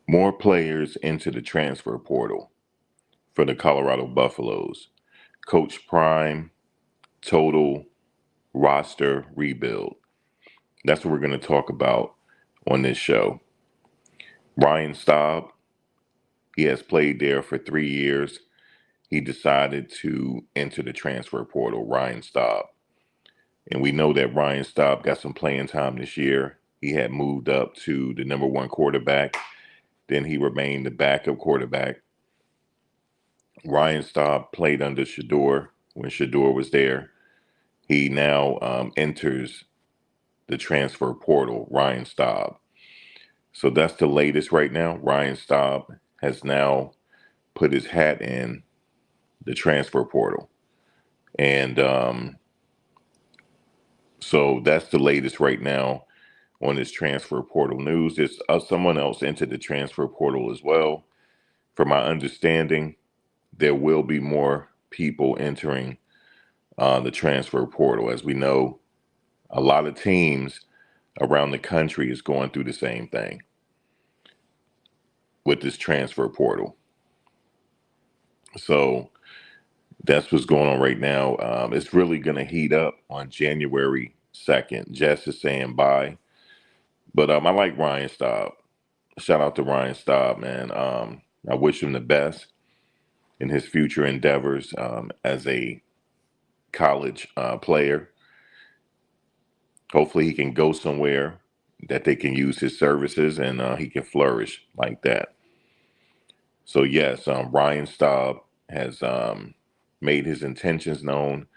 More players into the transfer portal for the Colorado Buffaloes. Coach Prime, total roster rebuild. That's what we're going to talk about on this show. Ryan Staub, he has played there for 3 years. He decided to enter the transfer portal, Ryan Staub. And we know that Ryan Staub got some playing time this year. He had moved up to the number one quarterback. Then he remained the backup quarterback. Ryan Staub played under Shador when Shador was there. He now enters the transfer portal, Ryan Staub. So that's the latest right now. Ryan Staub has now put his hat in the transfer portal. And so that's the latest right now on this transfer portal news. There's someone else entered the transfer portal as well. From my understanding, there will be more people entering the transfer portal. As we know, a lot of teams around the country is going through the same thing with this transfer portal. So that's what's going on right now. It's really going to heat up on January 2nd. Jess is saying bye. But I like Ryan Staub. Shout out to Ryan Staub, man. I wish him the best in his future endeavors as a college player. Hopefully he can go somewhere that they can use his services and he can flourish like that. So yes, Ryan Staub has made his intentions known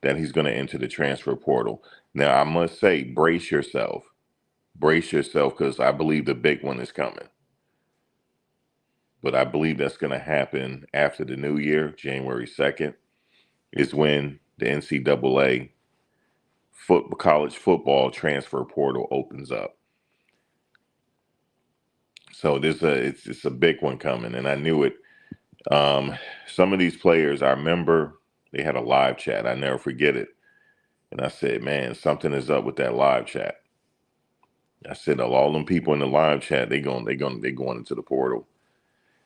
that he's going to enter the transfer portal. Now I must say, brace yourself, because I believe the big one is coming. But I believe that's going to happen after the new year. January 2nd is when the NCAA college football transfer portal opens up. So it's a big one coming, and I knew it. Some of these players, I remember they had a live chat. I never forget it. And I said, man, something is up with that live chat. I said, all them people in the live chat, they going into the portal.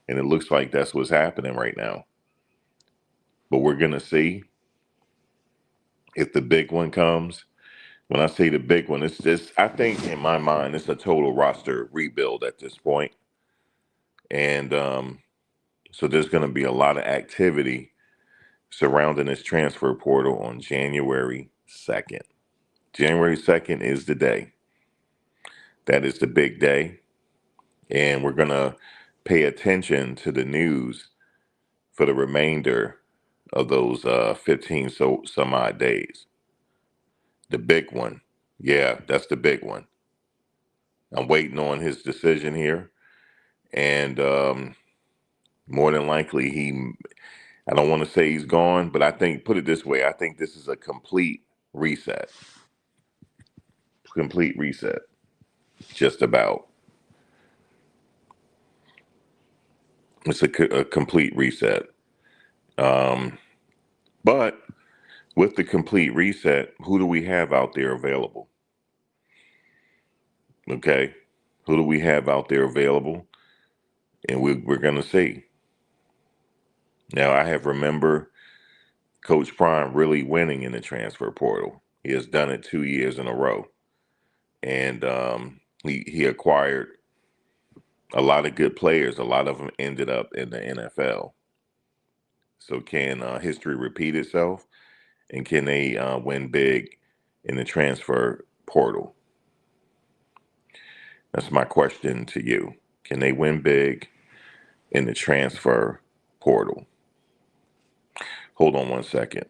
And it looks like that's what's happening right now. But we're gonna see if the big one comes. When I say the big one, it's just, I think in my mind, it's a total roster rebuild at this point. And so there's going to be a lot of activity surrounding this transfer portal on January 2nd. January 2nd is the day. That is the big day. And we're going to pay attention to the news for the remainder of those 15 some odd days. The big one. Yeah, that's the big one. I'm waiting on his decision here. And more than likely, I don't want to say he's gone, but I think, put it this way, I think this is a complete reset. Complete reset. Just about. It's a complete reset. But with the complete reset, who do we have out there available? Okay. Who do we have out there available? And we're going to see. Now, I have remember Coach Prime really winning in the transfer portal. He has done it 2 years in a row. And he acquired a lot of good players. A lot of them ended up in the NFL. So can history repeat itself? And can they win big in the transfer portal? That's my question to you. Can they win big in the transfer portal? Hold on one second.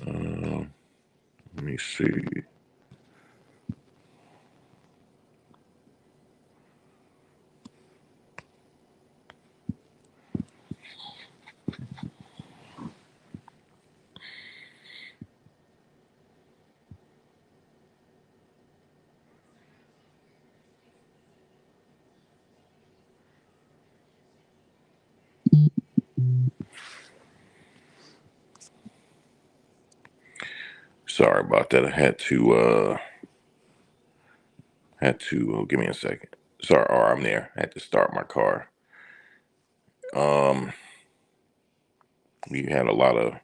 Let me see. Sorry about that. I had to give me a second. Sorry, or I'm there. I had to start my car. Um, we had a lot of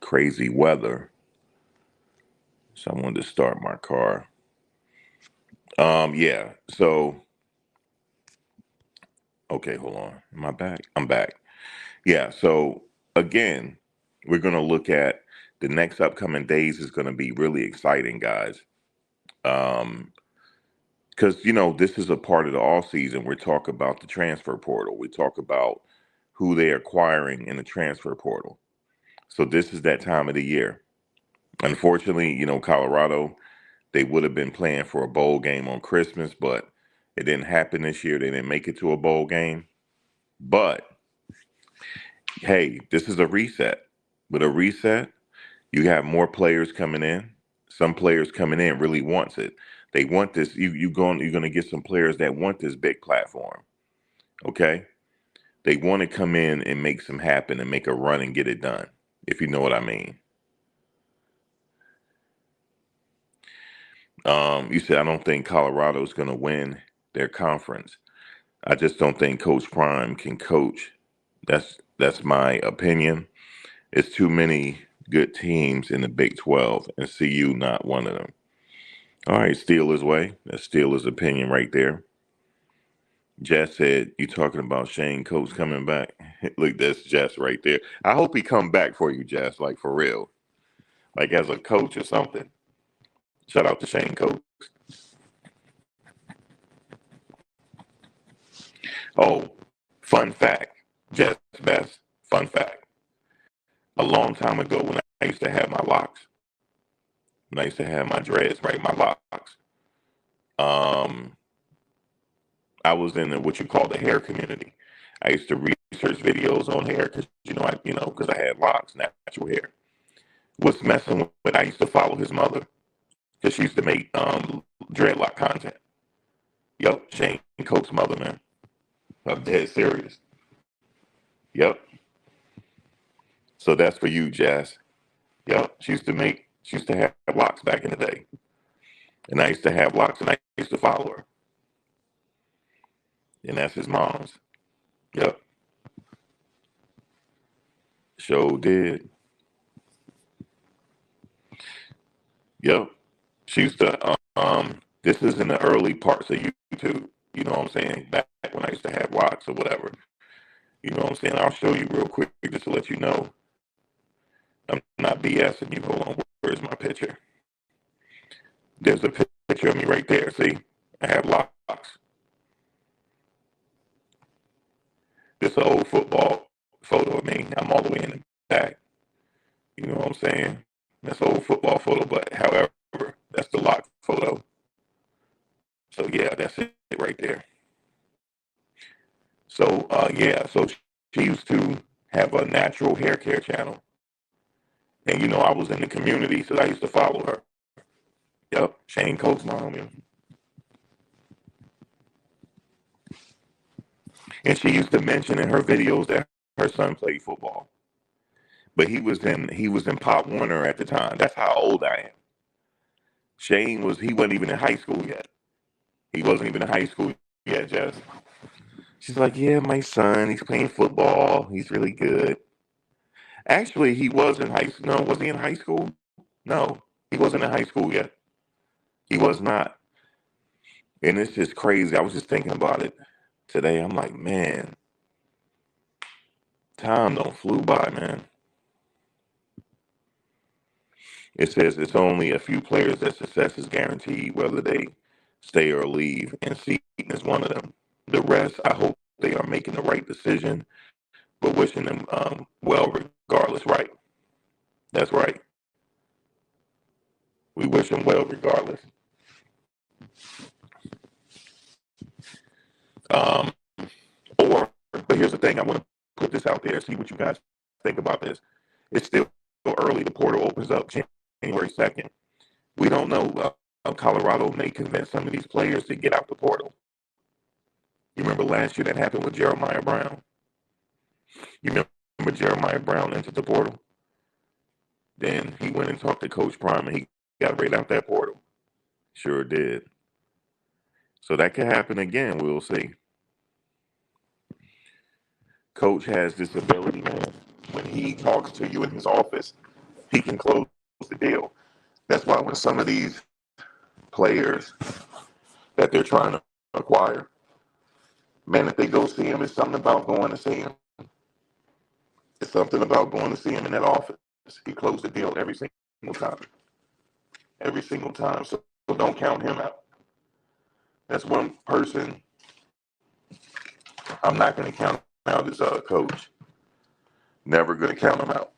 crazy weather, so I wanted to start my car. Yeah. So, okay, hold on. Am I back? I'm back. Yeah. So again, we're gonna look at the next upcoming days is gonna be really exciting, guys. Um, because this is a part of the off season. We talk about the transfer portal. We talk about who they're acquiring in the transfer portal. So this is that time of the year. Unfortunately, Colorado, they would have been playing for a bowl game on Christmas, but it didn't happen this year. They didn't make it to a bowl game. But hey, this is a reset. With a reset, you have more players coming in. Some players coming in really wants it. They want this. You're going to get some players that want this big platform. Okay, they want to come in and make some happen and make a run and get it done. If you know what I mean. You said I don't think Colorado's going to win their conference. I just don't think Coach Prime can coach. That's my opinion. It's too many good teams in the Big 12, and CU not one of them. All right, Steelers way. That's Steelers' opinion right there. Jess said, "You talking about Shane Coates coming back?" Look, that's Jess right there. I hope he come back for you, Jess, like for real, like as a coach or something. Shout out to Shane Coates. Oh, fun fact, Jess Best. Fun fact. A long time ago, when I used to have my locks, when I used to have my dreads, right, my locks. Um, I was in what you call the hair community. I used to research videos on hair because because I had locks, natural hair. What's messing with? I used to follow his mother because she used to make dreadlock content. Yep, Shane Coates' mother, man. I'm dead serious. Yep. So that's for you, Jazz. Yep. She used to have locks back in the day, and I used to have locks, and I used to follow her, and that's his mom's. Yep. Show did. Yep. She used to. This is in the early parts of YouTube. You know what I'm saying? Back when I used to have locks or whatever. You know what I'm saying? I'll show you real quick just to let you know. I'm not BSing you. Hold on. Where's my picture? There's a picture of me right there. See? I have locks. This is an old football photo of me. I'm all the way in the back. You know what I'm saying? That's an old football photo, but however, that's the lock photo. So yeah, that's it right there. So yeah, so she used to have a natural hair care channel. And I was in the community, so I used to follow her. Yep, Shane Coates' mom. Yeah. And she used to mention in her videos that her son played football. But he was in Pop Warner at the time. That's how old I am. He wasn't even in high school yet. He wasn't even in high school yet, Jess. She's like, yeah, my son, he's playing football. He's really good. Actually, he was in high school. No, was he in high school? No, he wasn't in high school yet. He was not. And it's just crazy. I was just thinking about it today. I'm like, man, time don't flew by, man. It says it's only a few players that success is guaranteed, whether they stay or leave, and Seaton is one of them. The rest, I hope they are making the right decision, but wishing them well regardless. Right? That's right. We wish them well regardless. Um, but here's the thing: I want to put this out there. See what you guys think about this. It's still early. The portal opens up January 2nd. We don't know. Colorado may convince some of these players to get out the portal. You remember last year that happened with Jeremiah Brown? You remember Jeremiah Brown entered the portal? Then he went and talked to Coach Prime and he got right out that portal. Sure did. So that could happen again. We'll see. Coach has this ability, man. When he talks to you in his office, he can close the deal. That's why when some of these players that they're trying to acquire, man, if they go see him, it's something about going to see him. It's something about going to see him in that office. He closed the deal every single time. Every single time. So don't count him out. That's one person I'm not going to count out as a coach. Never going to count him out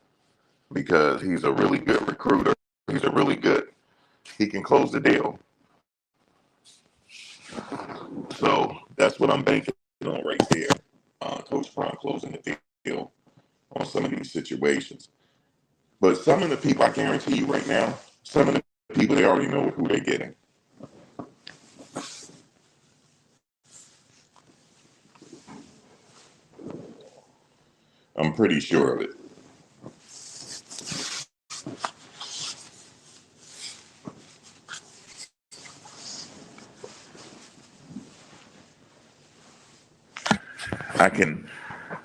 because he's a really good recruiter. He's a really good. He can close the deal. So that's what I'm banking on right there. Coach Prime closing the deal on some of these situations. But some of the people, I guarantee you right now, some of the people, they already know who they're getting. I'm pretty sure of it.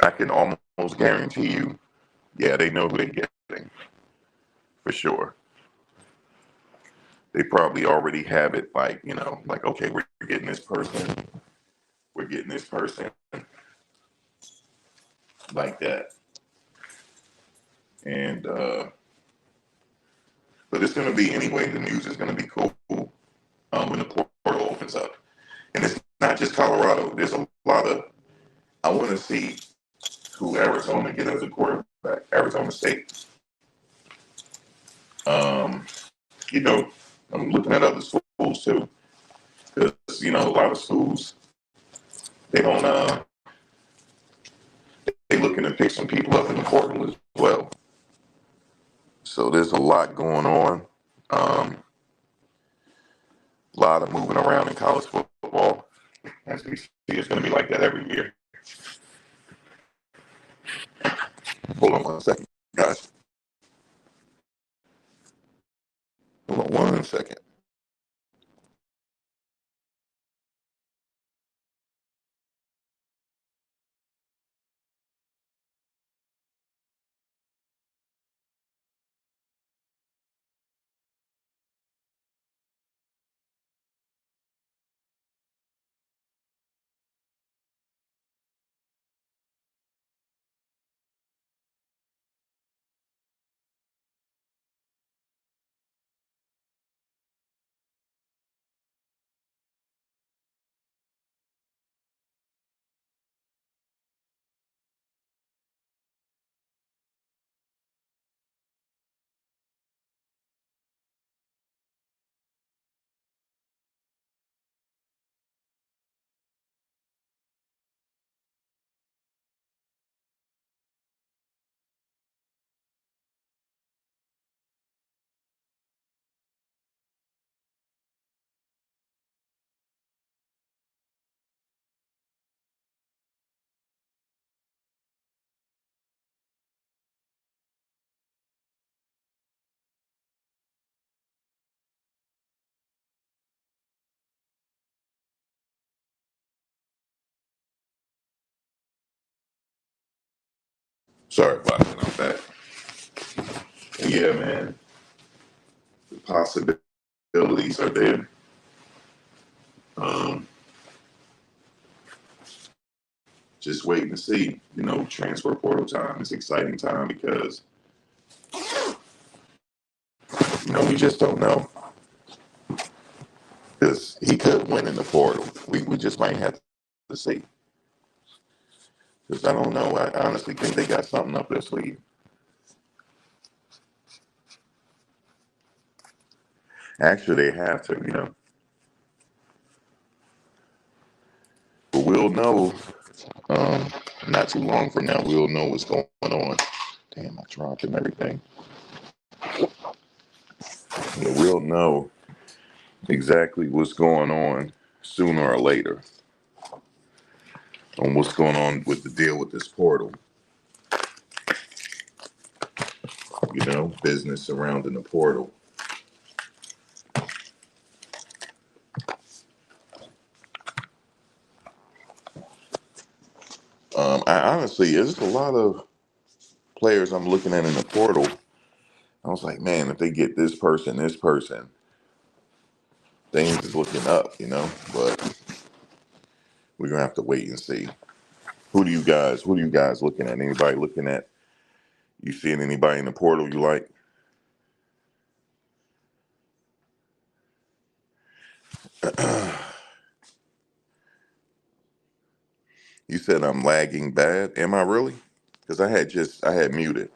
I can almost guarantee you, yeah, they know who they're getting for sure. They probably already have it like, like, okay, we're getting this person, we're getting this person like that. And but it's gonna be anyway, the news is gonna be cool when the portal opens up. And it's not just Colorado. There's a lot of I wanna see who Arizona get as a quarterback, Arizona State. Um, you know, I'm looking at other schools too. Because, a lot of schools, they don't, they looking to pick some people up in the portal as well. So there's a lot going on. A lot of moving around in college football. As we see, it's going to be like that every year. Hold on 1 second, guys. Hold on 1 second. Sorry about that. I'm back. Yeah, man. The possibilities are there. Um, just waiting to see. Transfer portal time is exciting time because we just don't know. Because he could win in the portal. We just might have to see. Because I don't know. I honestly think they got something up their sleeve. Actually, they have to. But we'll know um, not too long from now. We'll know what's going on. Damn, I dropped and everything. We'll know exactly what's going on sooner or later on what's going on with the deal with this portal. Business surrounding the portal. I honestly, there's a lot of players I'm looking at in the portal. I was like, man, if they get this person, things is looking up, you know. But we're gonna have to wait and see. Who do you guys looking at? Anybody looking at? You seeing anybody in the portal you like? You said I'm lagging bad. Am I really? Because I had muted.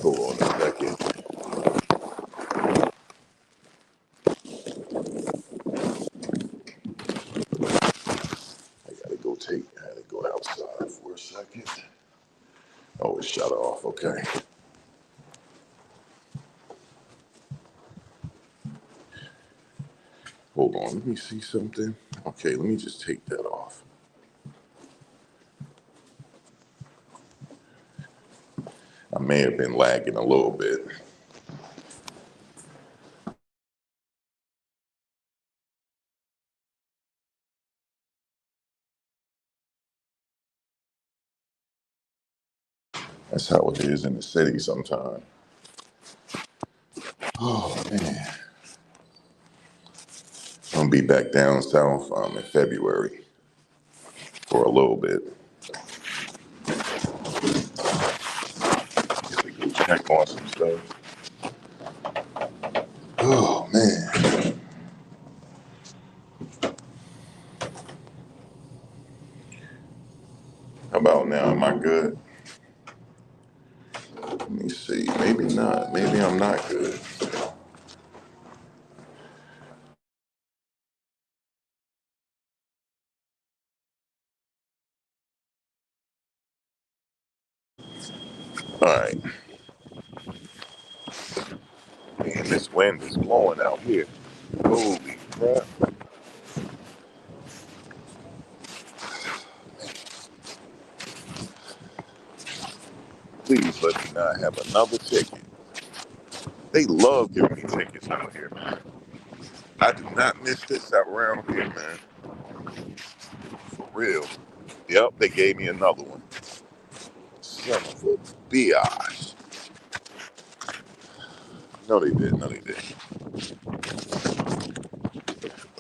Hold on a second. I had to go outside for a second. Oh, it shut off. Okay. Hold on. Let me see something. Okay, let me just take that off. I may have been lagging a little bit. That's how it is in the city sometimes. Oh man, I'm gonna be back down south in February for a little bit. Get to go check on some stuff. Oh man, how about now? Am I good? Let me see. Maybe not. Maybe I'm not good. All right. Man, this wind is blowing out here. Holy crap! Please let me not have another ticket. They love giving me tickets out here, man. I do not miss this out around here, man. For real. Yep, they gave me another one. Son of a biatch. No, they did. No, they did.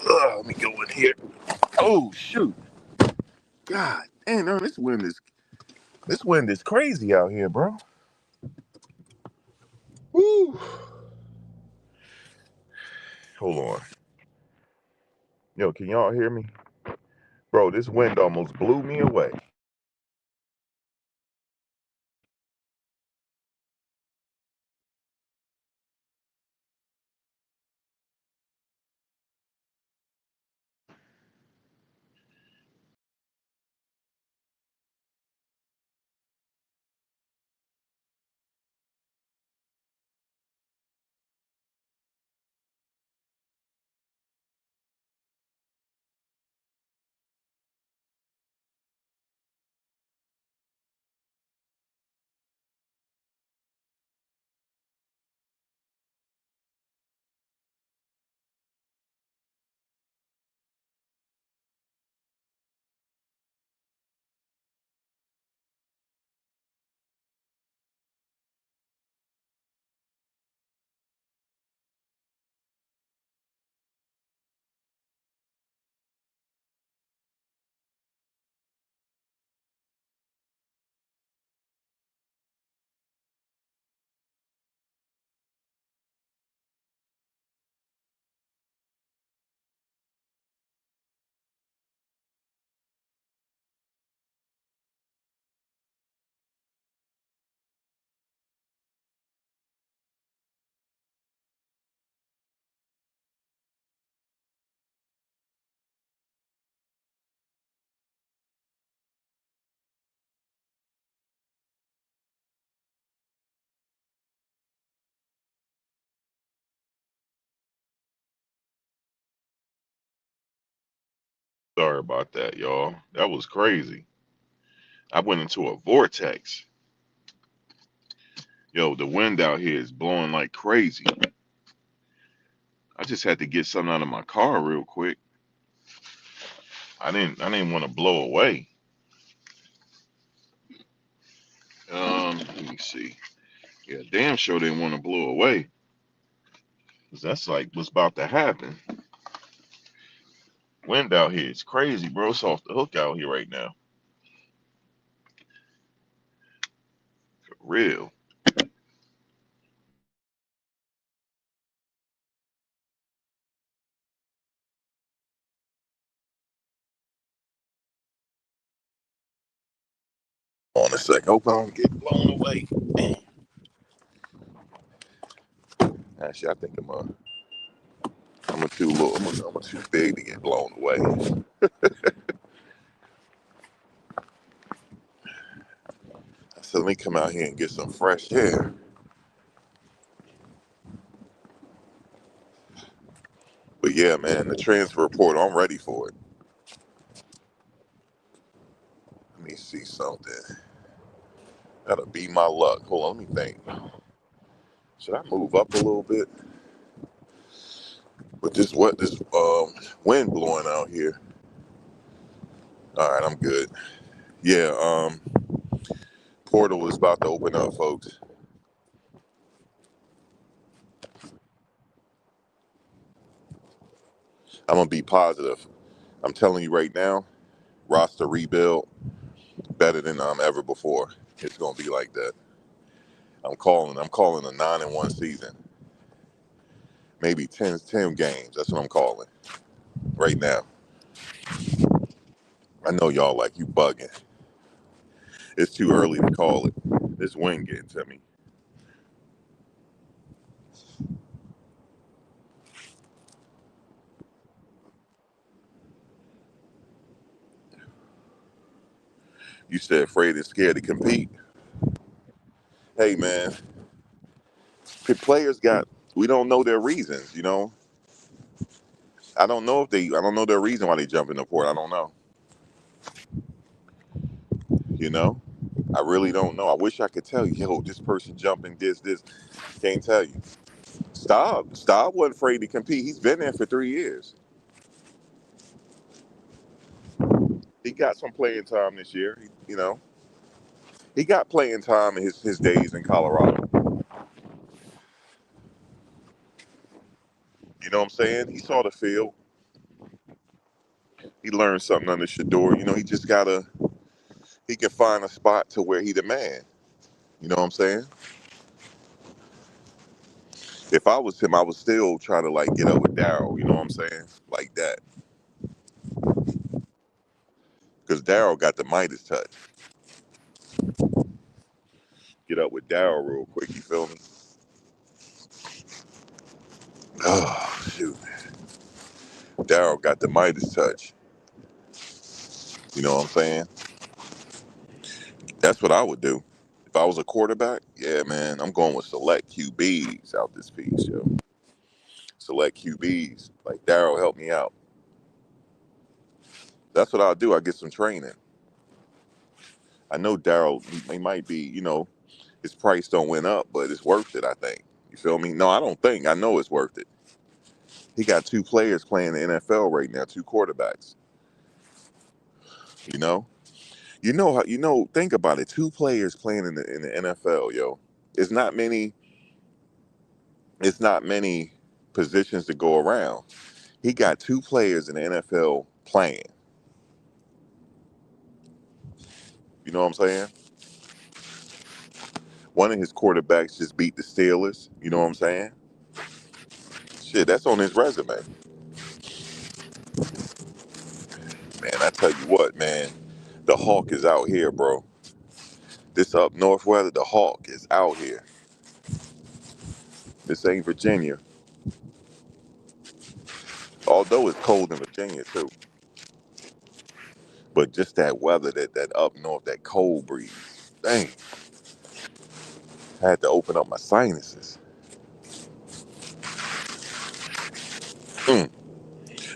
Let me go in here. Oh shoot! God damn, no, this wind is crazy out here, bro. Woo! Hold on, yo, can y'all hear me, bro? This wind almost blew me away. Sorry about that, y'all. That was crazy. I went into a vortex. Yo, the wind out here is blowing like crazy. I just had to get something out of my car real quick. I didn't want to blow away. Let me see. Yeah, damn sure didn't want to blow away. 'Cause that's like what's about to happen. Wind out here, it's crazy, bro. It's off the hook out here right now. For real. On a sec. Hope I don't get blown away. Actually, I think I'm a too little. I'm a too big to get blown away. So let me come out here and get some fresh air. But yeah, man, the transfer report, I'm ready for it. Let me see something. That'll be my luck. Hold on, let me think. Should I move up a little bit? But this wind blowing out here. All right, I'm good. Yeah, portal is about to open up, folks. I'm gonna be positive. I'm telling you right now, roster rebuild better than ever before. It's gonna be like that. I'm calling a 9-1 season. Maybe 10 games. That's what I'm calling right now. I know y'all like you bugging. It's too early to call it. This wind getting to me. You said afraid and scared to compete. Hey man, players got. We don't know their reasons. You know. I don't know their reason why they jump in the port. I don't know. You know. I really don't know. I wish I could tell you, yo, this person jumping this. Can't tell you. Staub wasn't afraid to compete. He's been there for 3 years. He got some playing time this year. You know, he got playing time in his days in Colorado. You know what I'm saying? He saw the field. He learned something under Shador. You know, he can find a spot to where he the man. You know what I'm saying? If I was him, I would still try to like get up with Daryl. You know what I'm saying? Like that. Because Daryl got the Midas touch. Get up with Daryl real quick. You feel me? Oh, shoot. Daryl got the Midas touch. You know what I'm saying? That's what I would do. If I was a quarterback, yeah, man, I'm going with select QBs out this piece, yo. Select QBs. Like, Daryl, help me out. That's what I'll do. I get some training. I know Daryl, he might be, his price don't went up, but it's worth it, I think. You feel me? No, I don't think. I know it's worth it. He got two players playing the NFL right now, two quarterbacks. You know? Think about it. Two players playing in the NFL, yo. It's not many, it's not many positions to go around. He got two players in the NFL playing. You know what I'm saying? One of his quarterbacks just beat the Steelers. You know what I'm saying? Shit, that's on his resume. Man, I tell you what, man, the Hawk is out here, bro. This up north weather, the Hawk is out here. This ain't Virginia. Although it's cold in Virginia too. But just that weather, that up north, that cold breeze. Dang. I had to open up my sinuses. Mm,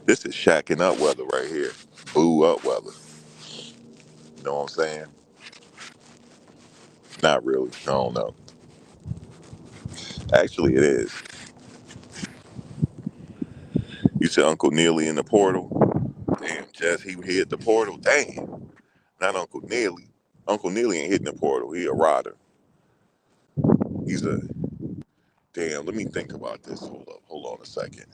this is shacking up weather right here. boo up weather. You know what I'm saying? Not really. I don't know. Actually, it is. You said Uncle Neely in the portal. Damn, Jess, he hit the portal. Damn, not Uncle Neely. Uncle Neely ain't hitting the portal. He a rider. He's a damn. Let me think about this. Hold up. Hold on a second.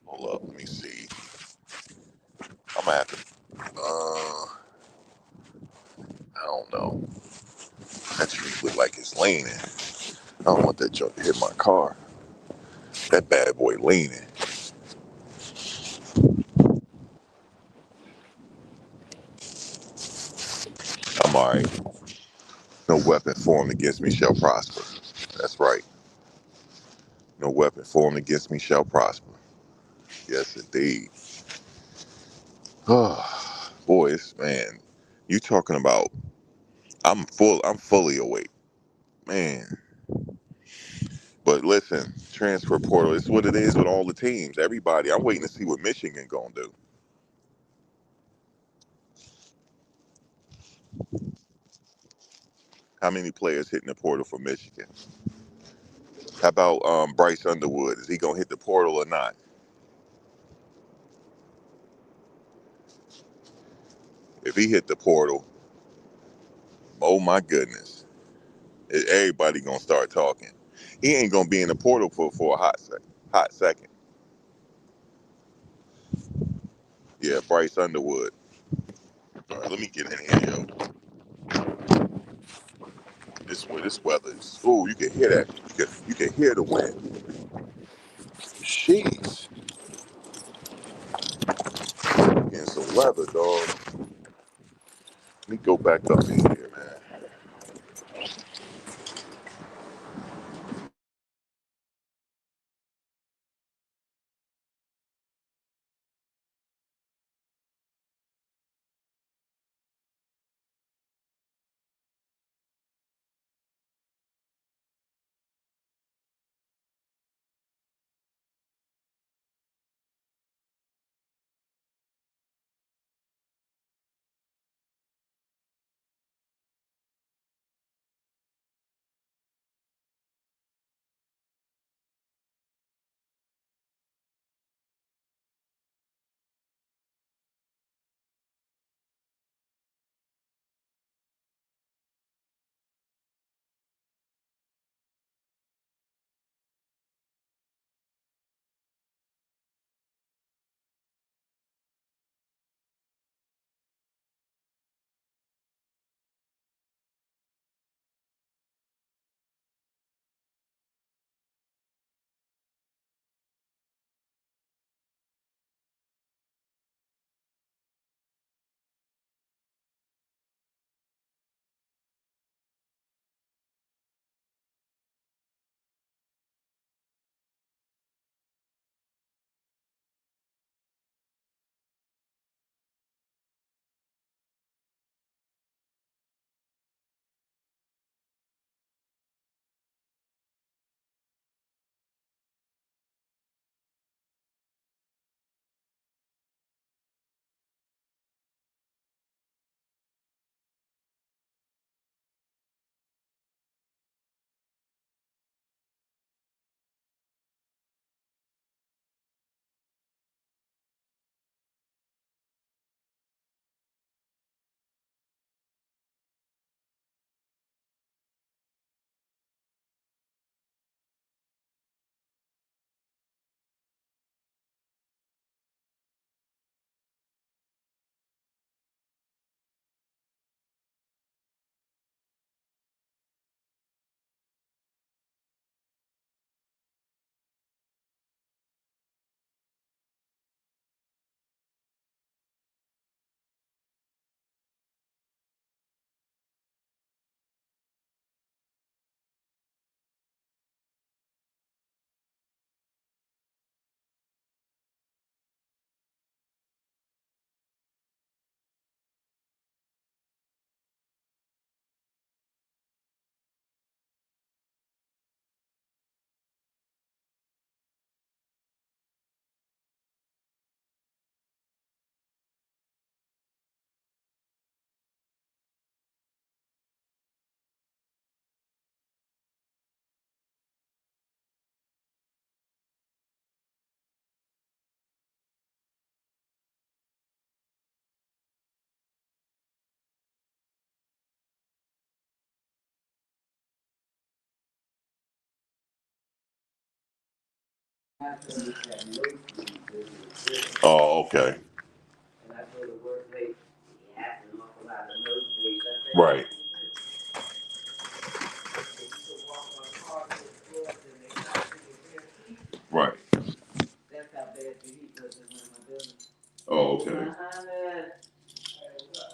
Hold up. Let me see. I'm gonna have to. I don't know. That tree look like it's leaning. I don't want that junk to hit my car. That bad boy leaning. I'm alright. No weapon formed against me shall prosper. That's right. No weapon formed against me shall prosper. Yes, indeed. Boys, man, you talking about? I'm full. I'm fully awake, man. But listen, transfer portal. It's what it is with all the teams. Everybody. I'm waiting to see what Michigan gonna do. How many players hitting the portal for Michigan? How about Bryce Underwood? Is he gonna hit the portal or not? If he hit the portal, oh my goodness, everybody gonna start talking. He ain't gonna be in the portal for a hot second. Hot second. Yeah, Bryce Underwood. All right, let me get in here, yo. This weather is. Ooh, you can hear that. You can hear the wind. Jeez, getting some weather, dog. Let me go back up in here, man. Oh, okay. Right. Right. Oh, okay.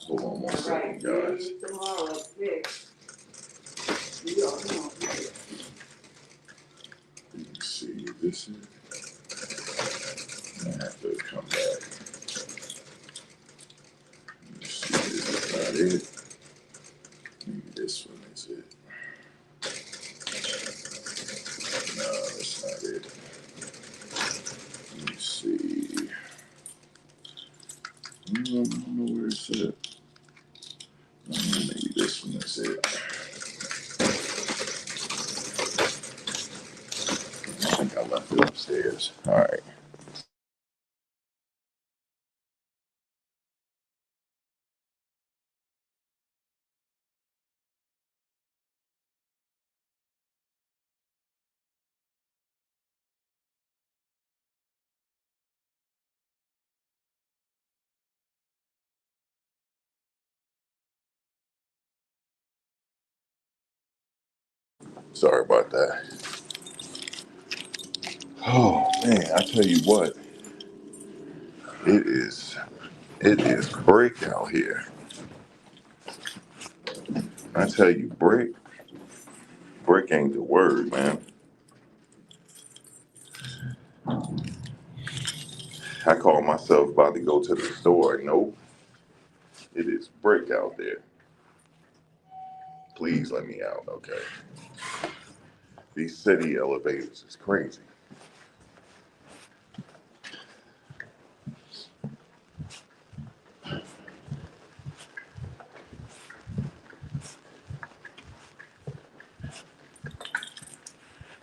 Hold on one second, guys. Let me see. This is. I have to come back. Let me see. This is not it. Maybe this one is it. No, that's not it. Let me see. I don't know where it's at. Maybe this one is it. I think I left it upstairs. All right. Sorry about that. Oh man, I tell you what, it is it is brick out here. I tell you, brick ain't the word, man. I call myself about to go to the store. Nope, it is brick out there. Please let me out, okay? These city elevators is crazy.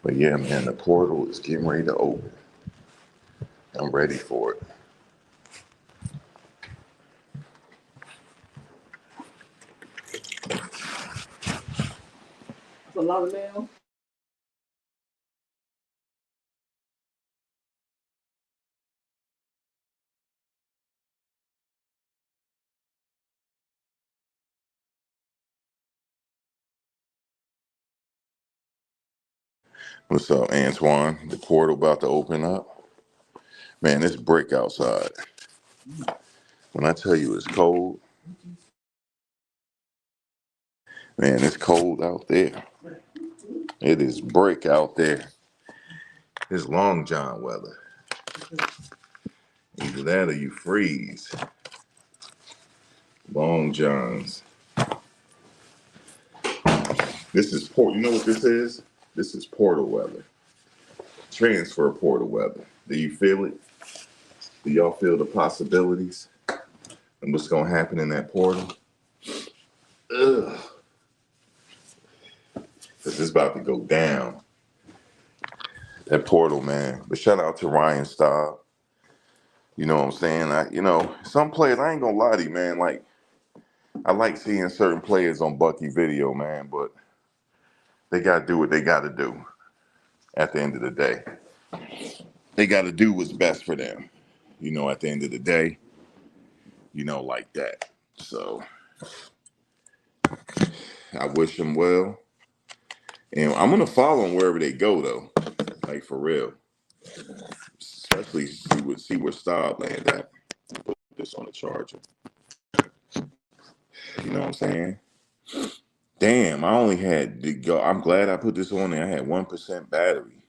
But yeah, man, the portal is getting ready to open. I'm ready for it. That's a lot of mail. What's up, Antoine? The portal about to open up. Man, it's brick outside. When I tell you it's cold, man, it's cold out there. It is brick out there. It's long john weather. Either that or you freeze. Long johns. This is port. You know what this is? This is portal weather. Transfer portal weather. Do you feel it? Do y'all feel the possibilities and what's gonna happen in that portal? Ugh. Cause it's about to go down. That portal, man. But shout out to Ryan Staub. You know what I'm saying? Some players, I ain't gonna lie to you, man. Like, I like seeing certain players on Bucky video, man, but they gotta do what they gotta do at the end of the day. They gotta do what's best for them. At the end of the day, like that. So I wish them well. And I'm gonna follow them wherever they go though. Like for real. Especially see where Staub land at. Put this on the charger. You know what I'm saying? Damn, I only had to go. I'm glad I put this on there. I had 1% battery.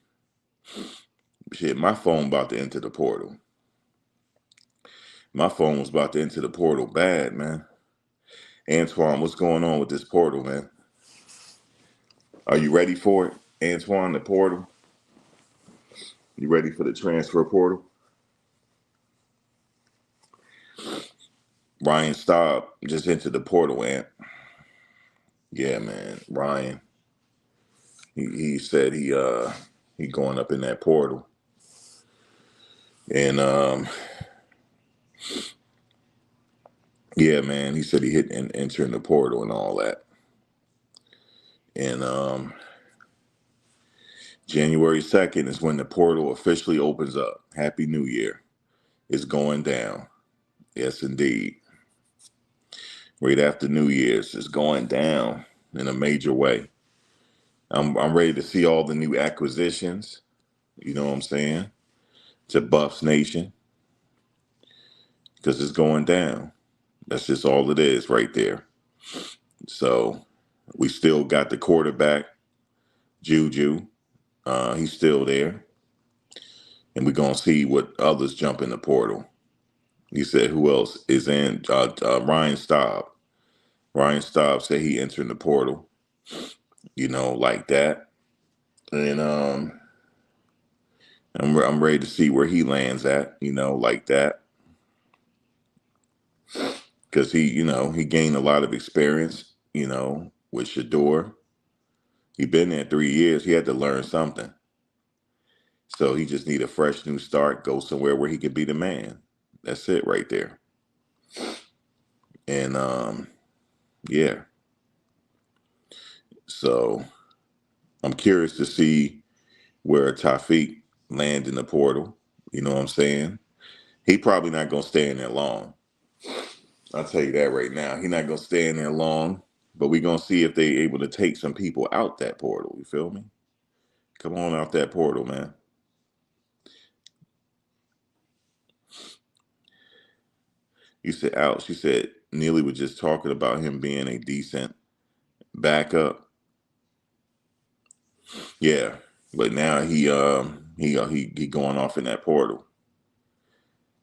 Shit, my phone about to enter the portal. My phone was about to enter the portal bad, man. Antoine, what's going on with this portal, man? Are you ready for it? Antoine, the portal? You ready for the transfer portal? Ryan Staub just entered the portal, Ant. Yeah, man. Ryan. He said he going up in that portal. And yeah, man, he said he hit and entering the portal and all that. And January 2nd is when the portal officially opens up. Happy New Year. It's going down. Yes, indeed. Right after New Year's, it's going down in a major way. I'm ready to see all the new acquisitions. You know what I'm saying? To Buffs Nation, because it's going down. That's just all it is right there. So we still got the quarterback, Juju. He's still there. And we're going to see what others jump in the portal. He said, who else is in? Ryan Staub. Ryan Staub said he entered the portal, like that. And I'm ready to see where he lands at, like that. Because he gained a lot of experience, with Shador. He been there 3 years. He had to learn something. So he just need a fresh new start, go somewhere where he could be the man. That's it right there. And yeah. So I'm curious to see where Tafik land in the portal. You know what I'm saying? He probably not gonna stay in there long. I'll tell you that right now. He not gonna stay in there long. But we gonna see if they able to take some people out that portal. You feel me? Come on out that portal, man. You said out. She said Neely was just talking about him being a decent backup. Yeah, but now he going off in that portal.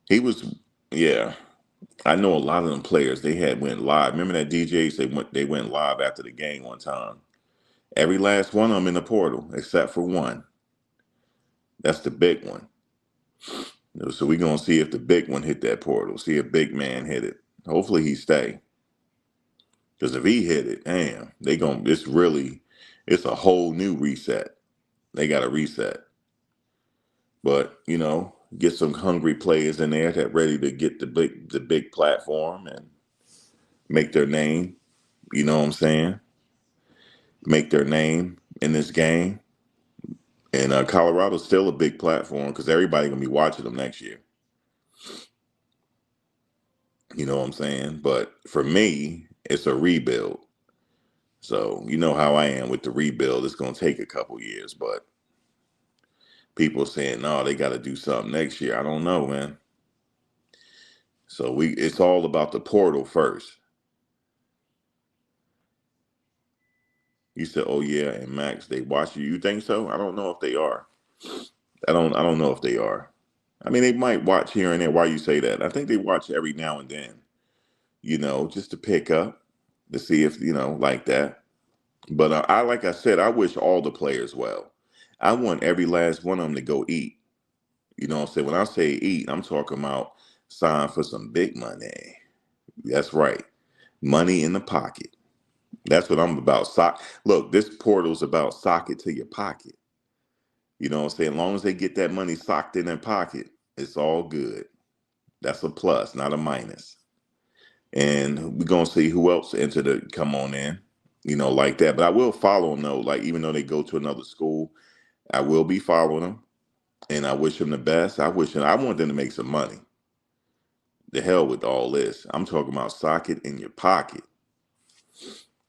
He was, yeah. I know a lot of them players. They had went live. Remember that DJs? They went live after the game one time. Every last one of them in the portal except for one. That's the big one. So we're gonna see if the big one hit that portal. See if big man hit it. Hopefully he stay. Because if he hit it, damn, it's a whole new reset. They got to reset. But, get some hungry players in there that ready to get the big platform and make their name. You know what I'm saying? Make their name in this game. And Colorado's still a big platform because everybody gonna be watching them next year. You know what I'm saying? But for me, it's a rebuild. So you know how I am with the rebuild. It's gonna take a couple years, but people saying no, they got to do something next year. I don't know, man. So it's all about the portal first. You said, "Oh yeah," and Max, they watch you. You think so? I don't know if they are. I don't know if they are. I mean, they might watch here and there. Why you say that? I think they watch every now and then. Just to pick up to see if like that. But like I said, I wish all the players well. I want every last one of them to go eat. You know what I'm saying? When I say eat, I'm talking about sign for some big money. That's right. Money in the pocket. That's what I'm about. Look, this portal's about sock it to your pocket. You know what I'm saying? As long as they get that money socked in their pocket, it's all good. That's a plus, not a minus. And we're gonna see who else enter the come on in, like that. But I will follow them though. Like even though they go to another school, I will be following them, and I wish them the best. I want them to make some money. The hell with all this. I'm talking about socket in your pocket.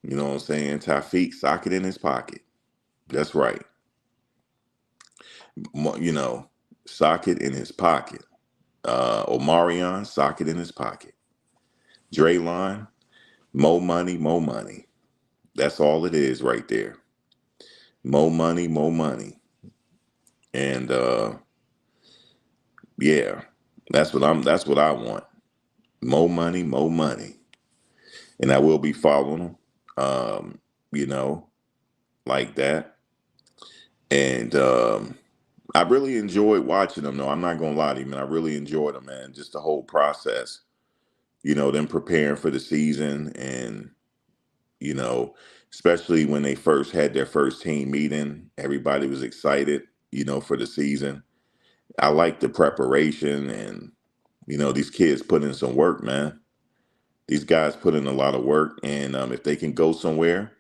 You know what I'm saying? Tafik, socket in his pocket. That's right. You know, socket in his pocket. Omarion, socket in his pocket. Draylon, more money, more money. That's all it is right there. More money, more money. And yeah, that's what I want. More money, more money. And I will be following them. You know, like that. And I really enjoyed watching them though. I'm not gonna lie to you, man. I really enjoyed them, man. Just the whole process. Them preparing for the season and, you know, especially when they first had their first team meeting, everybody was excited, for the season. I like the preparation and, these kids put in some work, man. These guys put in a lot of work. And if they can go somewhere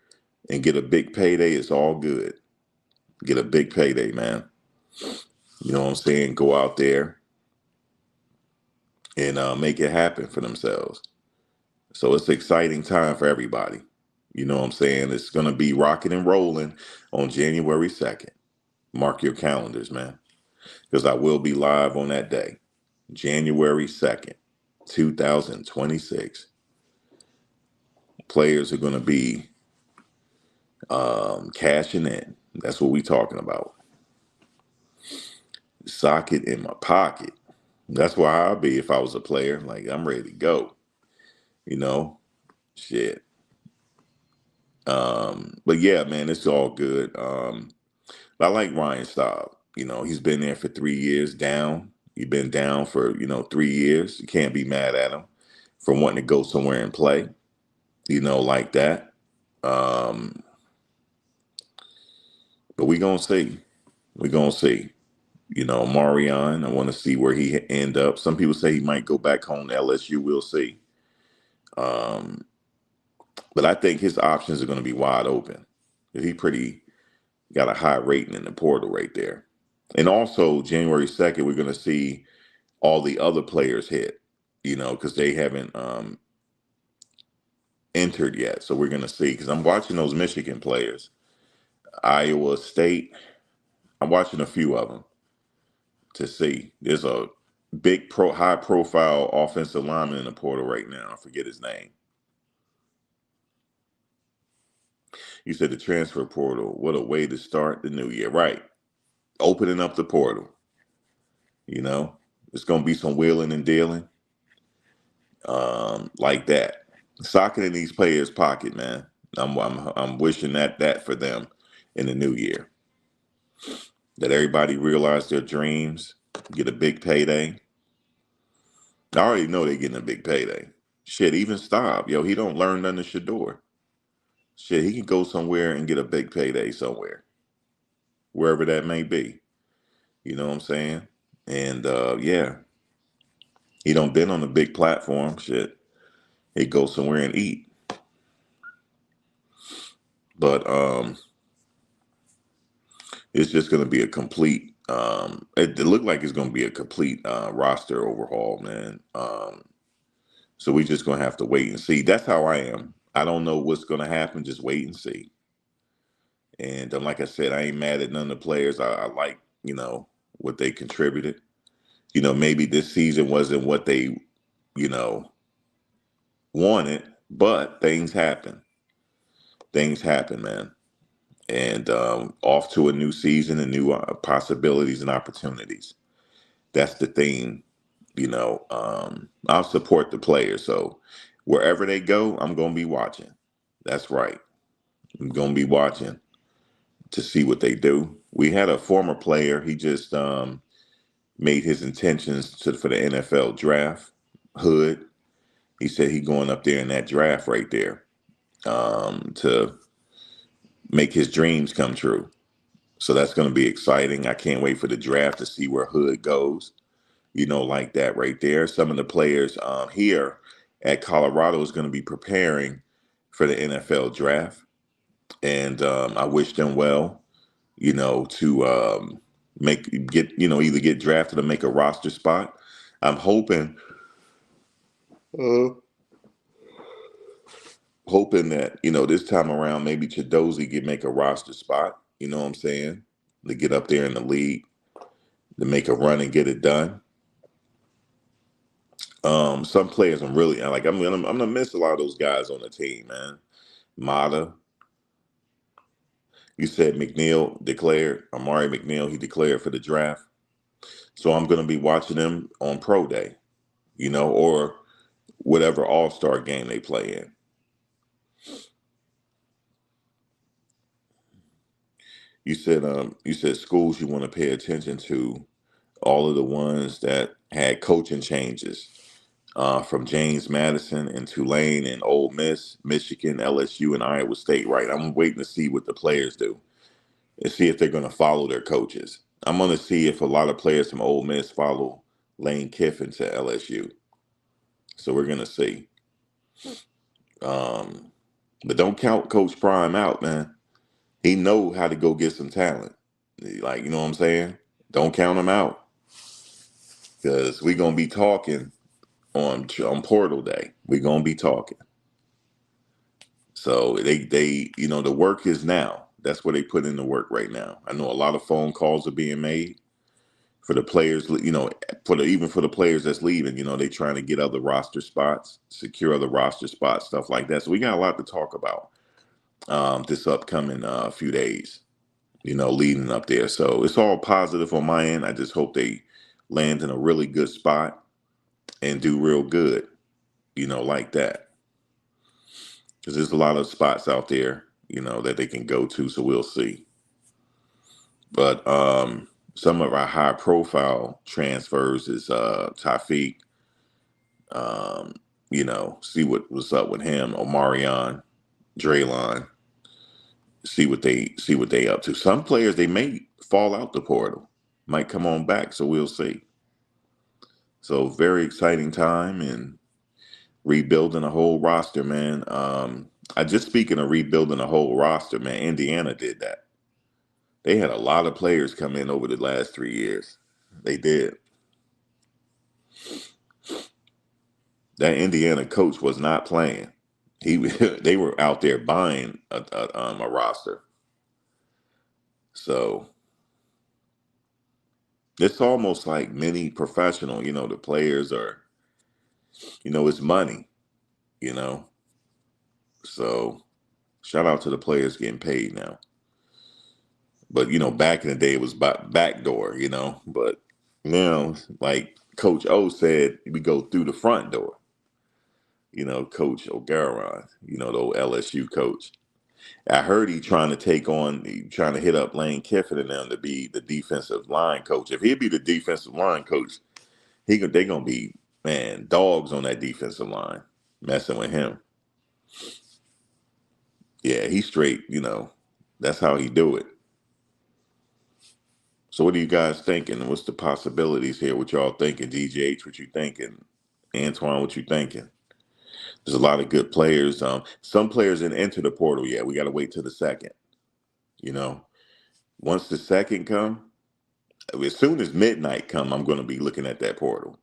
and get a big payday, it's all good. get a big payday, man. You know what I'm saying? Go out there and make it happen for themselves. So it's an exciting time for everybody. You know what I'm saying? It's going to be rocking and rolling on January 2nd. Mark your calendars, man, because I will be live on that day, January 2nd, 2026. Players are going to be cashing in. That's what we talking about. Socket in my pocket. That's where I'll be if I was a player. Like, I'm ready to go. You know, shit. But yeah, man, it's all good. I like Ryan Staub. You know, he's been there for 3 years down. He's been down for, 3 years. You can't be mad at him for wanting to go somewhere and play, like that. Um, but we gonna see. We gonna see. Marion, I want to see where he end up. Some people say he might go back home to LSU. We'll see. Um, but I think his options are going to be wide open. He pretty got a high rating in the portal right there. And also January 2nd, we're going to see all the other players hit, because they haven't entered yet. So we're going to see, because I'm watching those Michigan players, Iowa State. I'm watching a few of them to see. There's a big high profile offensive lineman in the portal right now. I forget his name. You said the transfer portal. What a way to start the new year. Right. Opening up the portal. It's going to be some wheeling and dealing like that. Socking in these players' pocket, man. I'm wishing that for them in the new year. That everybody realize their dreams, get a big payday. I already know they're getting a big payday. Shit, even Staub, he don't learn nothing to Shador. Shit, he can go somewhere and get a big payday somewhere, wherever that may be. You know what I'm saying? And yeah, he don't been on a big platform. Shit, he go somewhere and eat. But it's just going to be a complete. It looked like it's going to be a complete roster overhaul, man. So we just going to have to wait and see. That's how I am. I don't know what's going to happen. Just wait and see. And like I said, I ain't mad at none of the players. I like, what they contributed. Maybe this season wasn't what they, wanted, but things happen. Things happen, man. And off to a new season and new possibilities and opportunities. That's the thing. I'll support the players. So wherever they go, I'm going to be watching. That's right. I'm going to be watching to see what they do. We had a former player. He just made his intentions for the NFL draft. Hood. He said he going up there in that draft right there to make his dreams come true. So that's going to be exciting. I can't wait for the draft to see where Hood goes. Like that right there. Some of the players here at Colorado is going to be preparing for the NFL draft. And I wish them well, to either get drafted or make a roster spot. I'm hoping that, this time around, maybe Chidozie could make a roster spot, you know what I'm saying? To get up there in the league, to make a run and get it done. Some players I'm really like. I'm gonna miss a lot of those guys on the team, man. Mata, you said McNeil declared. Amari McNeil, he declared for the draft. So I'm gonna be watching him on pro day, or whatever all-star game they play in. You said schools you want to pay attention to, all of the ones that had coaching changes. From James Madison and Tulane and Ole Miss, Michigan, LSU, and Iowa State, right? I'm waiting to see what the players do and see if they're going to follow their coaches. I'm going to see if a lot of players from Ole Miss follow Lane Kiffin to LSU. So we're going to see. But don't count Coach Prime out, man. He know how to go get some talent. Like, you know what I'm saying? Don't count them out because we're gonna be talking on Portal Day. We're gonna be talking. So they the work is now. That's where they put in the work right now. I know a lot of phone calls are being made for the players. Even for the players that's leaving. They trying to get other roster spots, secure other roster spots, stuff like that. So we got a lot to talk about this upcoming few days. Leading up there. So it's all positive on my end. I just hope they land in a really good spot and do real good. Like that. Because there's a lot of spots out there, that they can go to. So we'll see. But some of our high profile transfers is Tafiq. Um, see what's up with him, Omarion, Draylon. See what they up to. Some players they may fall out the portal, might come on back. So we'll see. So very exciting time and rebuilding a whole roster, man. I just speaking of rebuilding a whole roster, man. Indiana did that. They had a lot of players come in over the last 3 years. They did. That Indiana coach was not playing. They were out there buying a roster. So it's almost like mini professional. The players are, it's money. You know, so shout out to the players getting paid now. But back in the day it was back door. But now, like Coach O said, we go through the front door. Coach O'Garon, the old LSU coach. I heard he trying to hit up Lane Kiffin and them to be the defensive line coach. If he'd be the defensive line coach, they gonna be, man, dogs on that defensive line messing with him. Yeah, he's straight. That's how he do it. So what are you guys thinking? What's the possibilities here? What y'all thinking? DJH, what you thinking? Antoine, what you thinking? There's a lot of good players. Some players didn't enter the portal yet. We got to wait till the second. You know, Once the second come, as soon as midnight come, I'm going to be looking at that portal.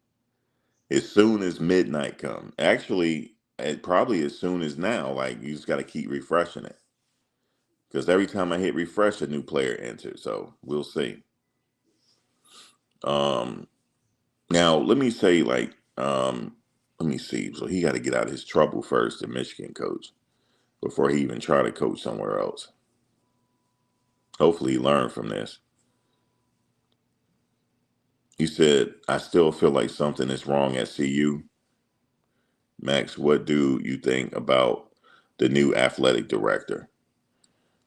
As soon as midnight come, actually, probably as soon as now. Like you just got to keep refreshing it because every time I hit refresh, a new player enters. So we'll see. Um, Now let me say, let me see. So he got to get out of his trouble first, the Michigan coach, before he even try to coach somewhere else. Hopefully he learned from this. He said, I still feel like something is wrong at CU. Max, what do you think about the new athletic director?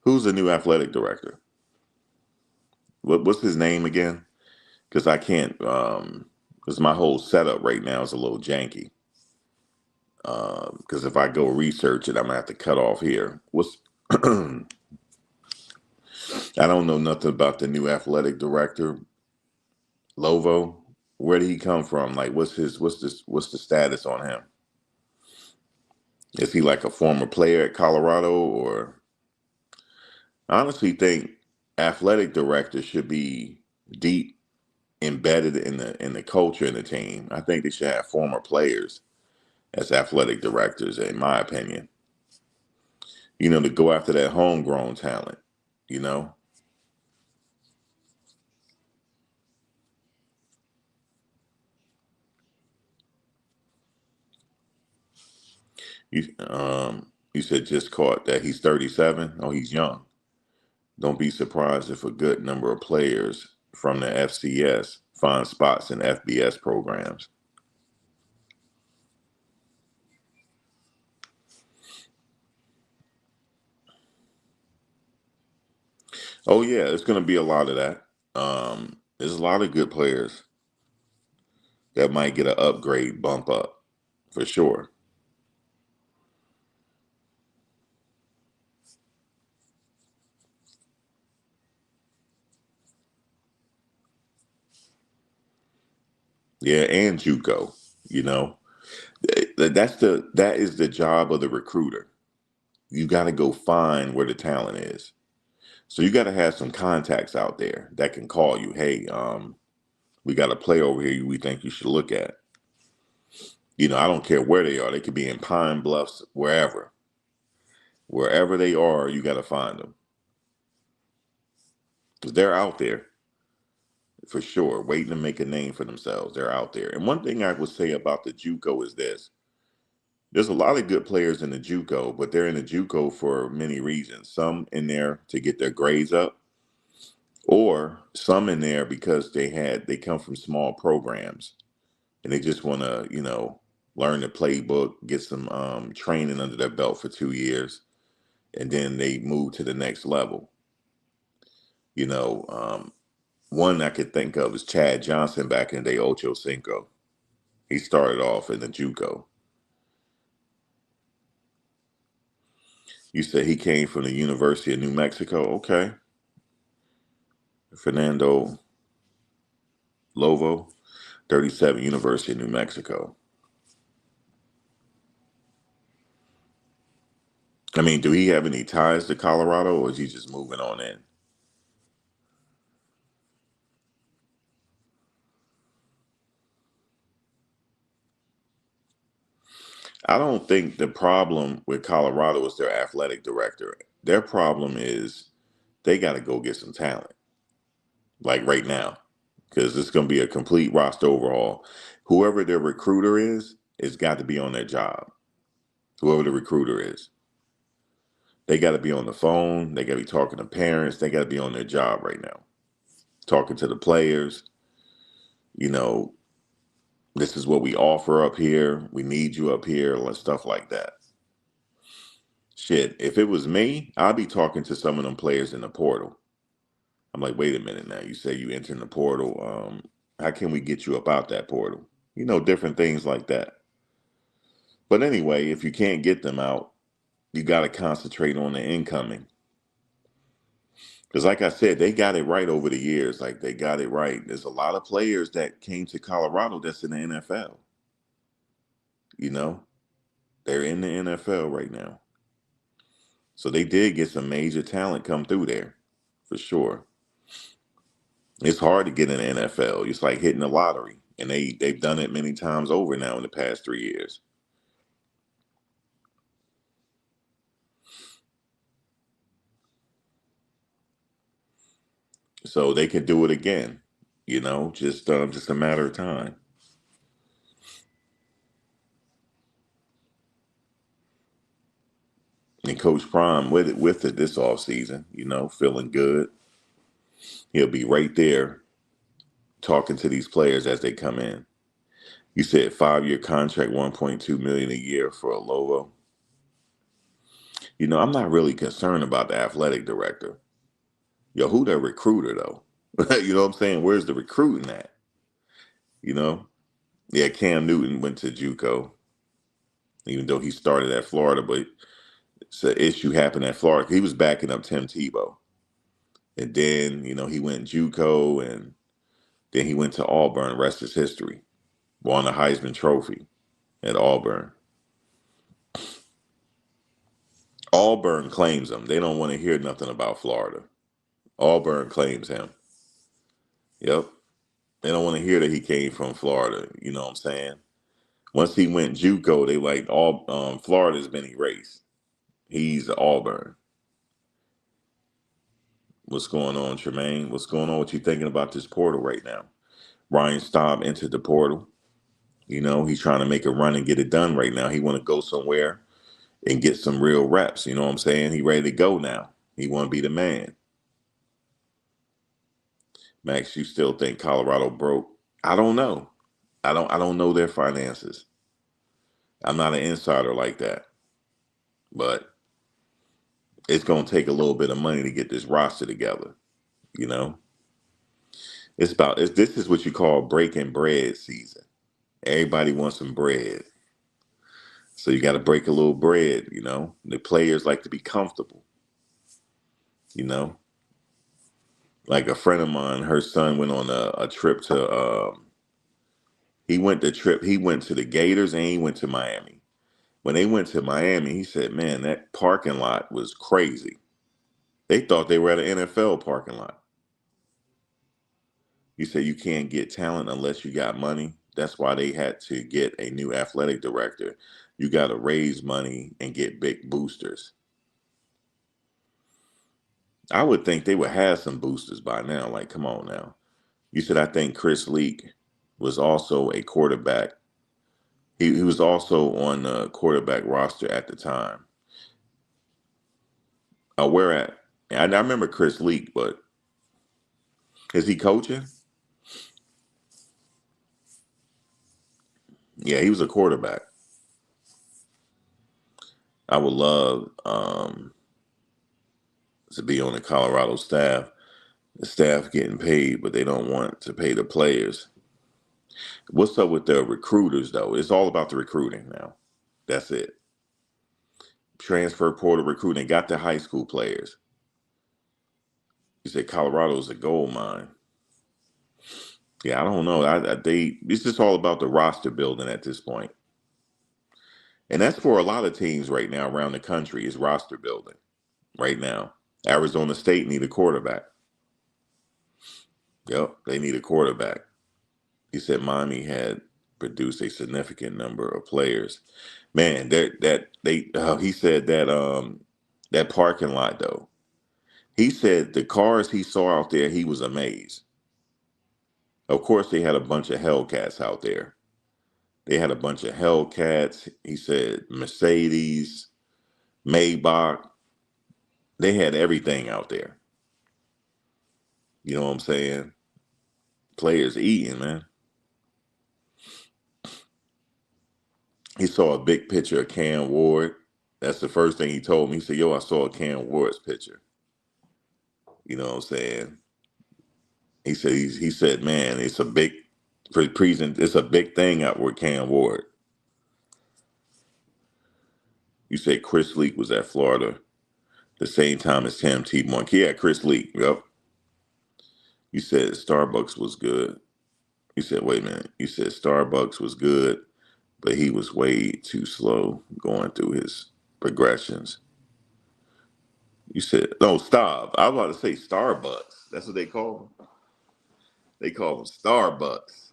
Who's the new athletic director? What's his name again? Because I can't, because my whole setup right now is a little janky. Because if I go research it, I'm going to have to cut off here. I don't know nothing about the new athletic director, Lovo. Where did he come from? Like, what's the status on him? Is he like a former player at Colorado, or I honestly think athletic directors should be deep embedded in the culture in the team. I think they should have former players as athletic directors, in my opinion. To go after that homegrown talent. You know, you said just caught that he's 37. Oh, he's young. Don't be surprised if a good number of players from the FCS find spots in FBS programs. Oh yeah, it's going to be a lot of that. There's a lot of good players that might get an upgrade bump up for sure. Yeah, and JUCO. You know, that is the job of the recruiter. You got to go find where the talent is. So you got to have some contacts out there that can call you. Hey, we got a player over here we think you should look at. I don't care where they are. They could be in Pine Bluffs, wherever. Wherever they are, you got to find them. Because they're out there for sure, waiting to make a name for themselves. They're out there. And one thing I would say about the JUCO is this. There's a lot of good players in the JUCO, but they're in the JUCO for many reasons. Some in there to get their grades up, or some in there because they come from small programs and they just want to, learn the playbook, get some training under their belt for 2 years, and then they move to the next level. One I could think of is Chad Johnson back in the day, Ocho Cinco. He started off in the JUCO. You said he came from the University of New Mexico. Okay. Fernando Lovo, 37, University of New Mexico. I mean, do he have any ties to Colorado, or is he just moving on in? I don't think the problem with Colorado is their athletic director. Their problem is they got to go get some talent, like right now, because it's going to be a complete roster overhaul. Whoever their recruiter is, it's got to be on their job. Whoever the recruiter is, they got to be on the phone. They got to be talking to parents. They got to be on their job right now, talking to the players. This is what we offer up here. We need you up here, and stuff like that. Shit, if it was me, I'd be talking to some of them players in the portal. I'm like, wait a minute now. You say you enter in the portal. How can we get you up out that portal? Different things like that. But anyway, if you can't get them out, you got to concentrate on the incoming. Because like I said, they got it right over the years. Like they got it right. There's a lot of players that came to Colorado that's in the NFL. They're in the NFL right now. So they did get some major talent come through there, for sure. It's hard to get in the NFL. It's like hitting the lottery. And they've done it many times over now in the past 3 years. So they can do it again, just a matter of time. And Coach Prime with it this offseason, feeling good. He'll be right there talking to these players as they come in. You said 5-year contract, 1.2 million a year for a Lovo. I'm not really concerned about the athletic director. Yo, who the recruiter though? You know what I'm saying? Where's the recruiting at? Yeah, Cam Newton went to JUCO, even though he started at Florida, but it's an issue happened at Florida. He was backing up Tim Tebow. And then, he went JUCO, and then he went to Auburn. Rest is history. Won the Heisman Trophy at Auburn. Auburn claims him. They don't want to hear nothing about Florida. Auburn claims him. Yep. They don't want to hear that he came from Florida. You know what I'm saying? Once he went JUCO, they like all Florida's been erased. He's Auburn. What's going on, Tremaine? What's going on? What you thinking about this portal right now? Ryan Staub entered the portal. He's trying to make a run and get it done right now. He want to go somewhere and get some real reps. You know what I'm saying? He ready to go now. He want to be the man. Max, you still think Colorado broke? I don't know. I don't know their finances. I'm not an insider like that. But it's going to take a little bit of money to get this roster together. This is what you call breaking bread season. Everybody wants some bread. So you got to break a little bread, The players like to be comfortable, Like a friend of mine, her son went on a trip to, he went to the Gators and he went to Miami. When they went to Miami, he said, man, that parking lot was crazy. They thought they were at an NFL parking lot. You say you can't get talent unless you got money. That's why they had to get a new athletic director. You got to raise money and get big boosters. I would think they would have some boosters by now. Like, come on now. You said I think Chris Leak was also a quarterback. He was also on the quarterback roster at the time. Where at? I remember Chris Leak, but is he coaching? Yeah, he was a quarterback. I would love to be on the Colorado staff. The staff getting paid, but they don't want to pay the players. What's up with the recruiters, though? It's all about the recruiting now. That's it. Transfer portal recruiting. Got the high school players. You said Colorado's a gold mine. Yeah, I don't know. It's just all about the roster building at this point. And that's for a lot of teams right now around the country is roster building right now. Arizona State need a quarterback. Yep, they need a quarterback. He said Miami had produced a significant number of players. Man, he said that parking lot though. He said the cars he saw out there, he was amazed. Of course, they had a bunch of Hellcats out there. They had a bunch of Hellcats. He said Mercedes, Maybach. They had everything out there. You know what I'm saying? Players eating, man. He saw a big picture of Cam Ward. That's the first thing he told me. He said, yo, I saw a Cam Ward's picture. You know what I'm saying? He said, man, it's a big it's a big thing out with Cam Ward. You said Chris Leak was at Florida the same time as Tim Tebow. Yeah, Chris Leak. Yep. You said Starbucks was good. You said, wait a minute. You said Starbucks was good, but he was way too slow going through his progressions. You said, no, stop. I was about to say Starbucks. That's what they call them. They call them Starbucks.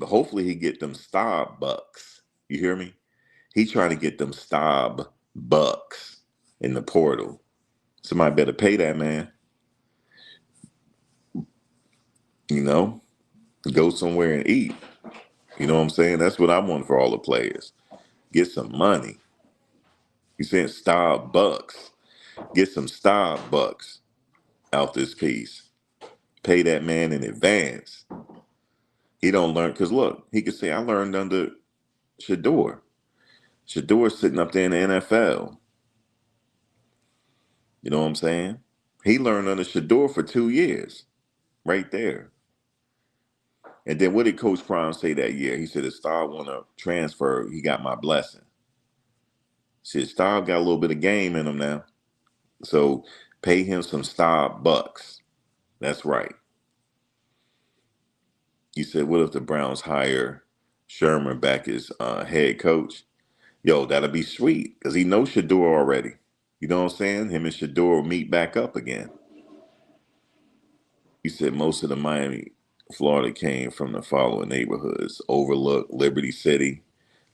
Hopefully he get them Starbucks. You hear me? He trying to get them Starbucks in the portal. Somebody better pay that man. You know, go somewhere and eat. You know what I'm saying? That's what I want for all the players. Get some money. You saying Starbucks? Get some Starbucks out this piece. Pay that man in advance. He don't learn because look, he could say I learned under Shador. Shador's sitting up there in the NFL. You know what I'm saying? He learned under Shador for 2 years, right there. And then what did Coach Prime say that year? He said, if Star want to transfer, he got my blessing. Said Star got a little bit of game in him now. So pay him some Starbucks. That's right. He said, what if the Browns hire Sherman back as head coach? Yo, that'll be sweet because he knows Shador already. You know what I'm saying? Him and Shador will meet back up again. He said most of the Miami, Florida came from the following neighborhoods: Overlook, Liberty City,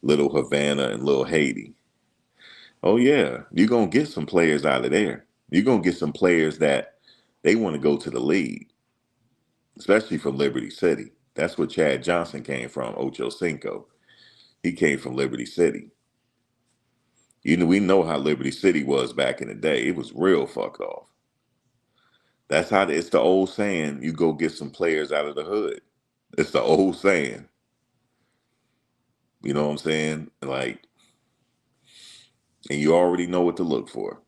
Little Havana, and Little Haiti. Oh yeah, you're gonna get some players out of there. You're gonna get some players that they want to go to the league, especially from Liberty City. That's where Chad Johnson came from, Ocho Cinco. He came from Liberty City. You know, we know how Liberty City was back in the day. It was real fucked off. That's how it's the old saying, you go get some players out of the hood. It's the old saying. You know what I'm saying? Like, and you already know what to look for.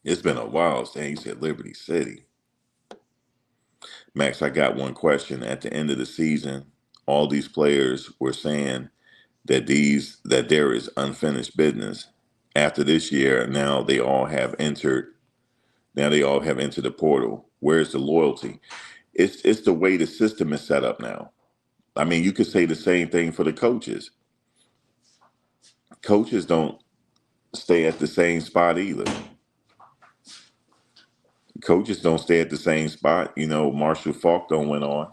It's been a while since you said Liberty City. Max, I got one question. At the end of the season, all these players were saying that there is unfinished business. After this year, now they all have entered the portal. Where's the loyalty? It's the way the system is set up now. I mean, you could say the same thing for the coaches. Coaches don't stay at the same spot either. Coaches don't stay at the same spot. Marshall Faulk don't went on.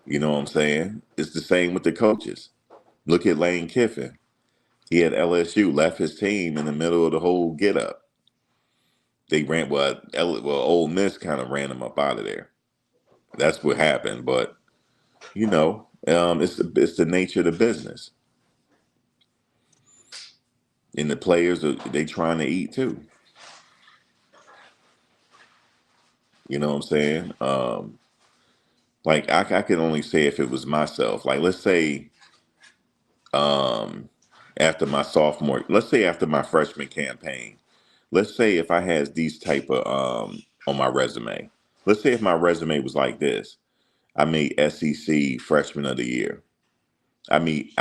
You know what I'm saying? It's the same with the coaches. Look at Lane Kiffin. He had LSU, left his team in the middle of the whole get up. They ran Ole Miss kind of ran him up out of there. That's what happened. But it's the nature of the business, and the players they trying to eat too. You know what I'm saying? Like I can only say if it was myself. Like let's say after my sophomore, let's say after my freshman campaign, let's say if I had these type of on my resume. Let's say if my resume was like this. I made SEC Freshman of the Year. I made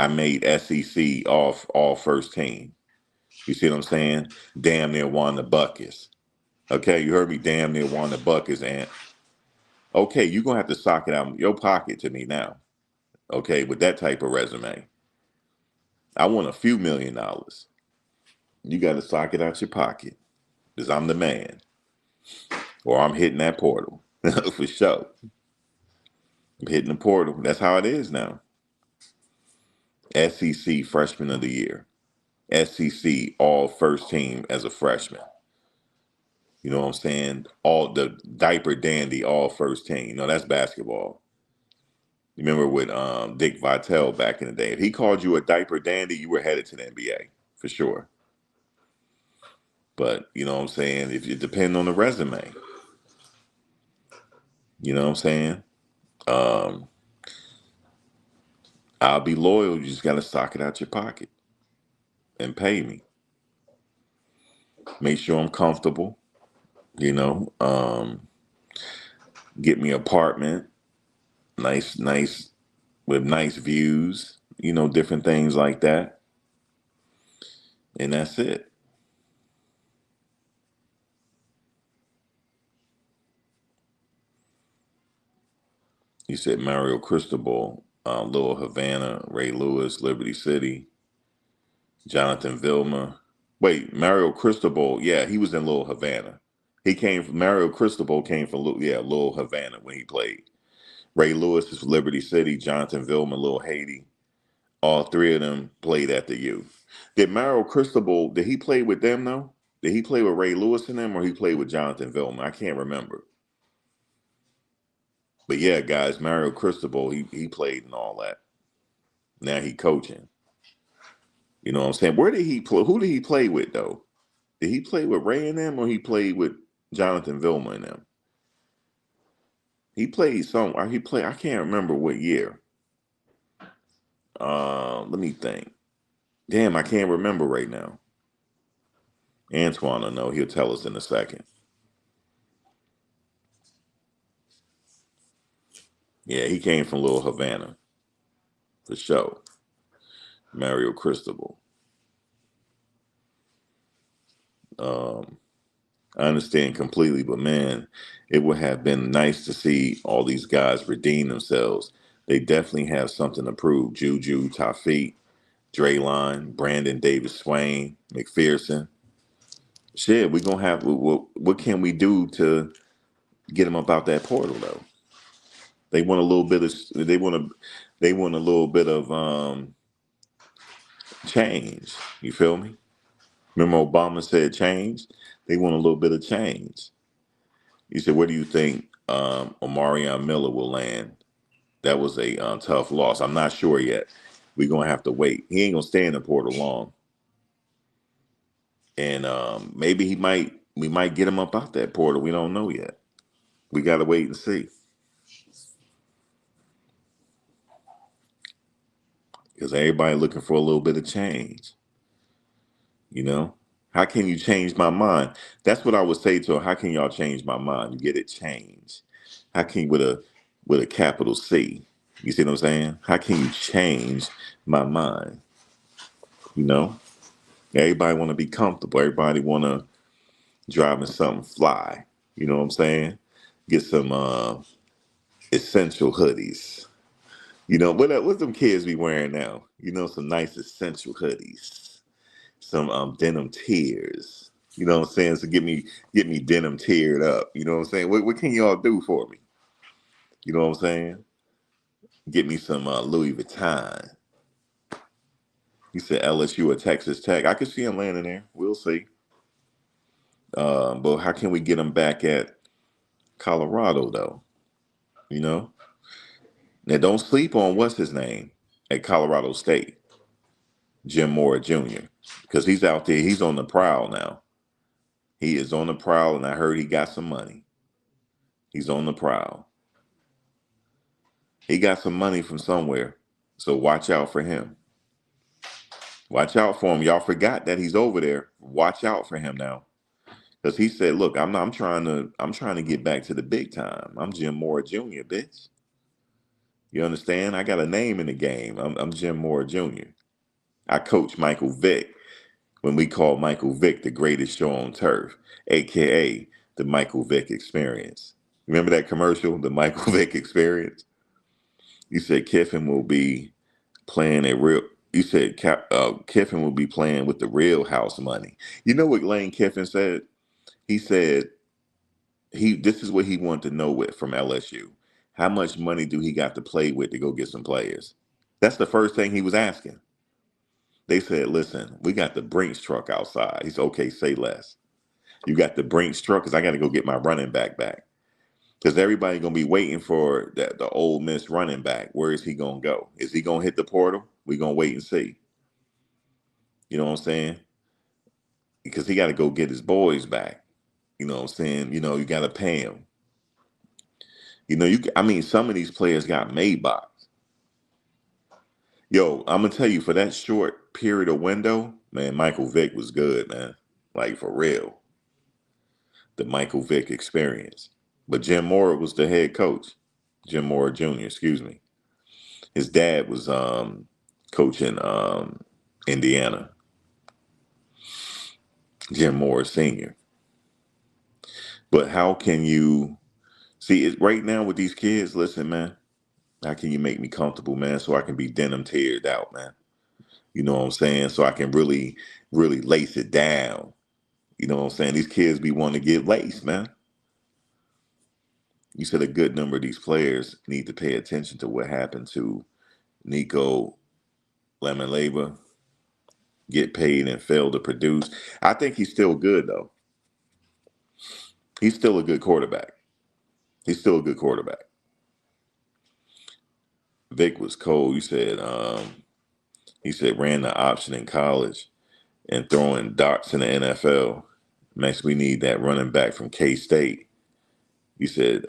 SEC all first team. You see what I'm saying? Damn near won the buckets. Okay, you heard me. Damn near won the buckets, and okay, you're gonna have to sock it out your pocket to me now. Okay, with that type of resume, I want a few $1,000,000. You got to sock it out your pocket because I'm the man, or I'm hitting that portal for sure. I'm hitting the portal. That's how it is now. SEC Freshman of the Year. SEC all first team as a freshman. You know what I'm saying? All the diaper dandy, all first team. That's basketball. You remember with Dick Vitale back in the day. If he called you a diaper dandy, you were headed to the NBA for sure. But you know what I'm saying? If it depends on the resume. You know what I'm saying? I'll be loyal. You just gotta sock it out your pocket and pay me. Make sure I'm comfortable. Get me an apartment, nice with nice views. Different things like that, and that's it. You said Mario Cristobal, Little Havana, Ray Lewis, Liberty City, Jonathan Vilma. Wait, Mario Cristobal, yeah, he was in Little Havana. Mario Cristobal came from Little Havana when he played. Ray Lewis is Liberty City, Jonathan Vilma, Little Haiti. All three of them played at the U. Did Mario Cristobal, did he play with them though? Did he play with Ray Lewis and them, or he played with Jonathan Vilma? I can't remember. But yeah, guys, Mario Cristobal, he played and all that. Now he coaching. You know what I'm saying? Where did he play? Who did he play with though? Did he play with Ray and them, or he played with Jonathan Vilma and them? He played some. He played. I can't remember what year. Let me think. Damn, I can't remember right now. Antoine will know. He'll tell us in a second. Yeah, he came from Little Havana for sure. Mario Cristobal. I understand completely, but man, it would have been nice to see all these guys redeem themselves. They definitely have something to prove. Juju, Tafiq, Draylon, Brandon Davis Swain, McPherson. Shit, we gonna have what can we do to get them up out that portal though? They want a little bit of they want a little bit of change. You feel me? Remember Obama said change? They want a little bit of change. You said, where do you think Omarion Miller will land? That was a tough loss. I'm not sure yet. We're going to have to wait. He ain't going to stay in the portal long. And maybe we might get him up out that portal. We don't know yet. We got to wait and see. Because everybody looking for a little bit of change. How can you change my mind? That's what I would say to her. How can y'all change my mind? You get it changed. How can you with a capital C? You see what I'm saying? How can you change my mind? Everybody want to be comfortable. Everybody want to drive in something fly. You know what I'm saying? Get some essential hoodies. What them kids be wearing now? Some nice essential hoodies. Some denim tears. You know what I'm saying? So get me denim tiered up. You know what I'm saying? What can y'all do for me? You know what I'm saying? Get me some Louis Vuitton. You said LSU or Texas Tech. I could see him landing there. We'll see. But how can we get him back at Colorado though? You know. Now don't sleep on what's his name at Colorado State, Jim Mora Jr. Because he's out there. He's on the prowl now. He is on the prowl, and I heard he got some money. He's on the prowl. He got some money from somewhere. So watch out for him. Watch out for him. Y'all forgot that he's over there. Watch out for him now. Because he said, look, I'm trying to get back to the big time. I'm Jim Mora Jr., bitch. You understand? I got a name in the game. I'm Jim Mora Jr. I coach Michael Vick when we call Michael Vick the greatest show on turf, aka the Michael Vick Experience. Remember that commercial, the Michael Vick Experience? You said Kiffin will be playing a real. You said Kiffin will be playing with the real house money. You know what Lane Kiffin said? He said this is what he wanted to know from LSU. How much money do he got to play with to go get some players? That's the first thing he was asking. They said, listen, we got the Brinks truck outside. He said, okay, say less. You got the Brinks truck because I got to go get my running back. Because everybody going to be waiting for the Ole Miss running back. Where is he going to go? Is he going to hit the portal? We going to wait and see. You know what I'm saying? Because he got to go get his boys back. You know what I'm saying? You got to pay him. Some of these players got Maybachs. Yo, I'm going to tell you, for that short period of window, man, Michael Vick was good, man. Like, for real. The Michael Vick Experience. But Jim Mora was the head coach. Jim Mora Jr., excuse me. His dad was coaching Indiana. Jim Mora Sr. But how can you see it right now with these kids? Listen, man, how can you make me comfortable, man, so I can be denim tiered out, man? You know what I'm saying? So I can really, really lace it down. You know what I'm saying? These kids be wanting to get laced, man. You said a good number of these players need to pay attention to what happened to Nico Lemon-Laba, get paid and fail to produce. I think he's still good, though. He's still a good quarterback. He's still a good quarterback. Vic was cold. He said ran the option in college and throwing darts in the NFL. Max, we need that running back from K-State. You said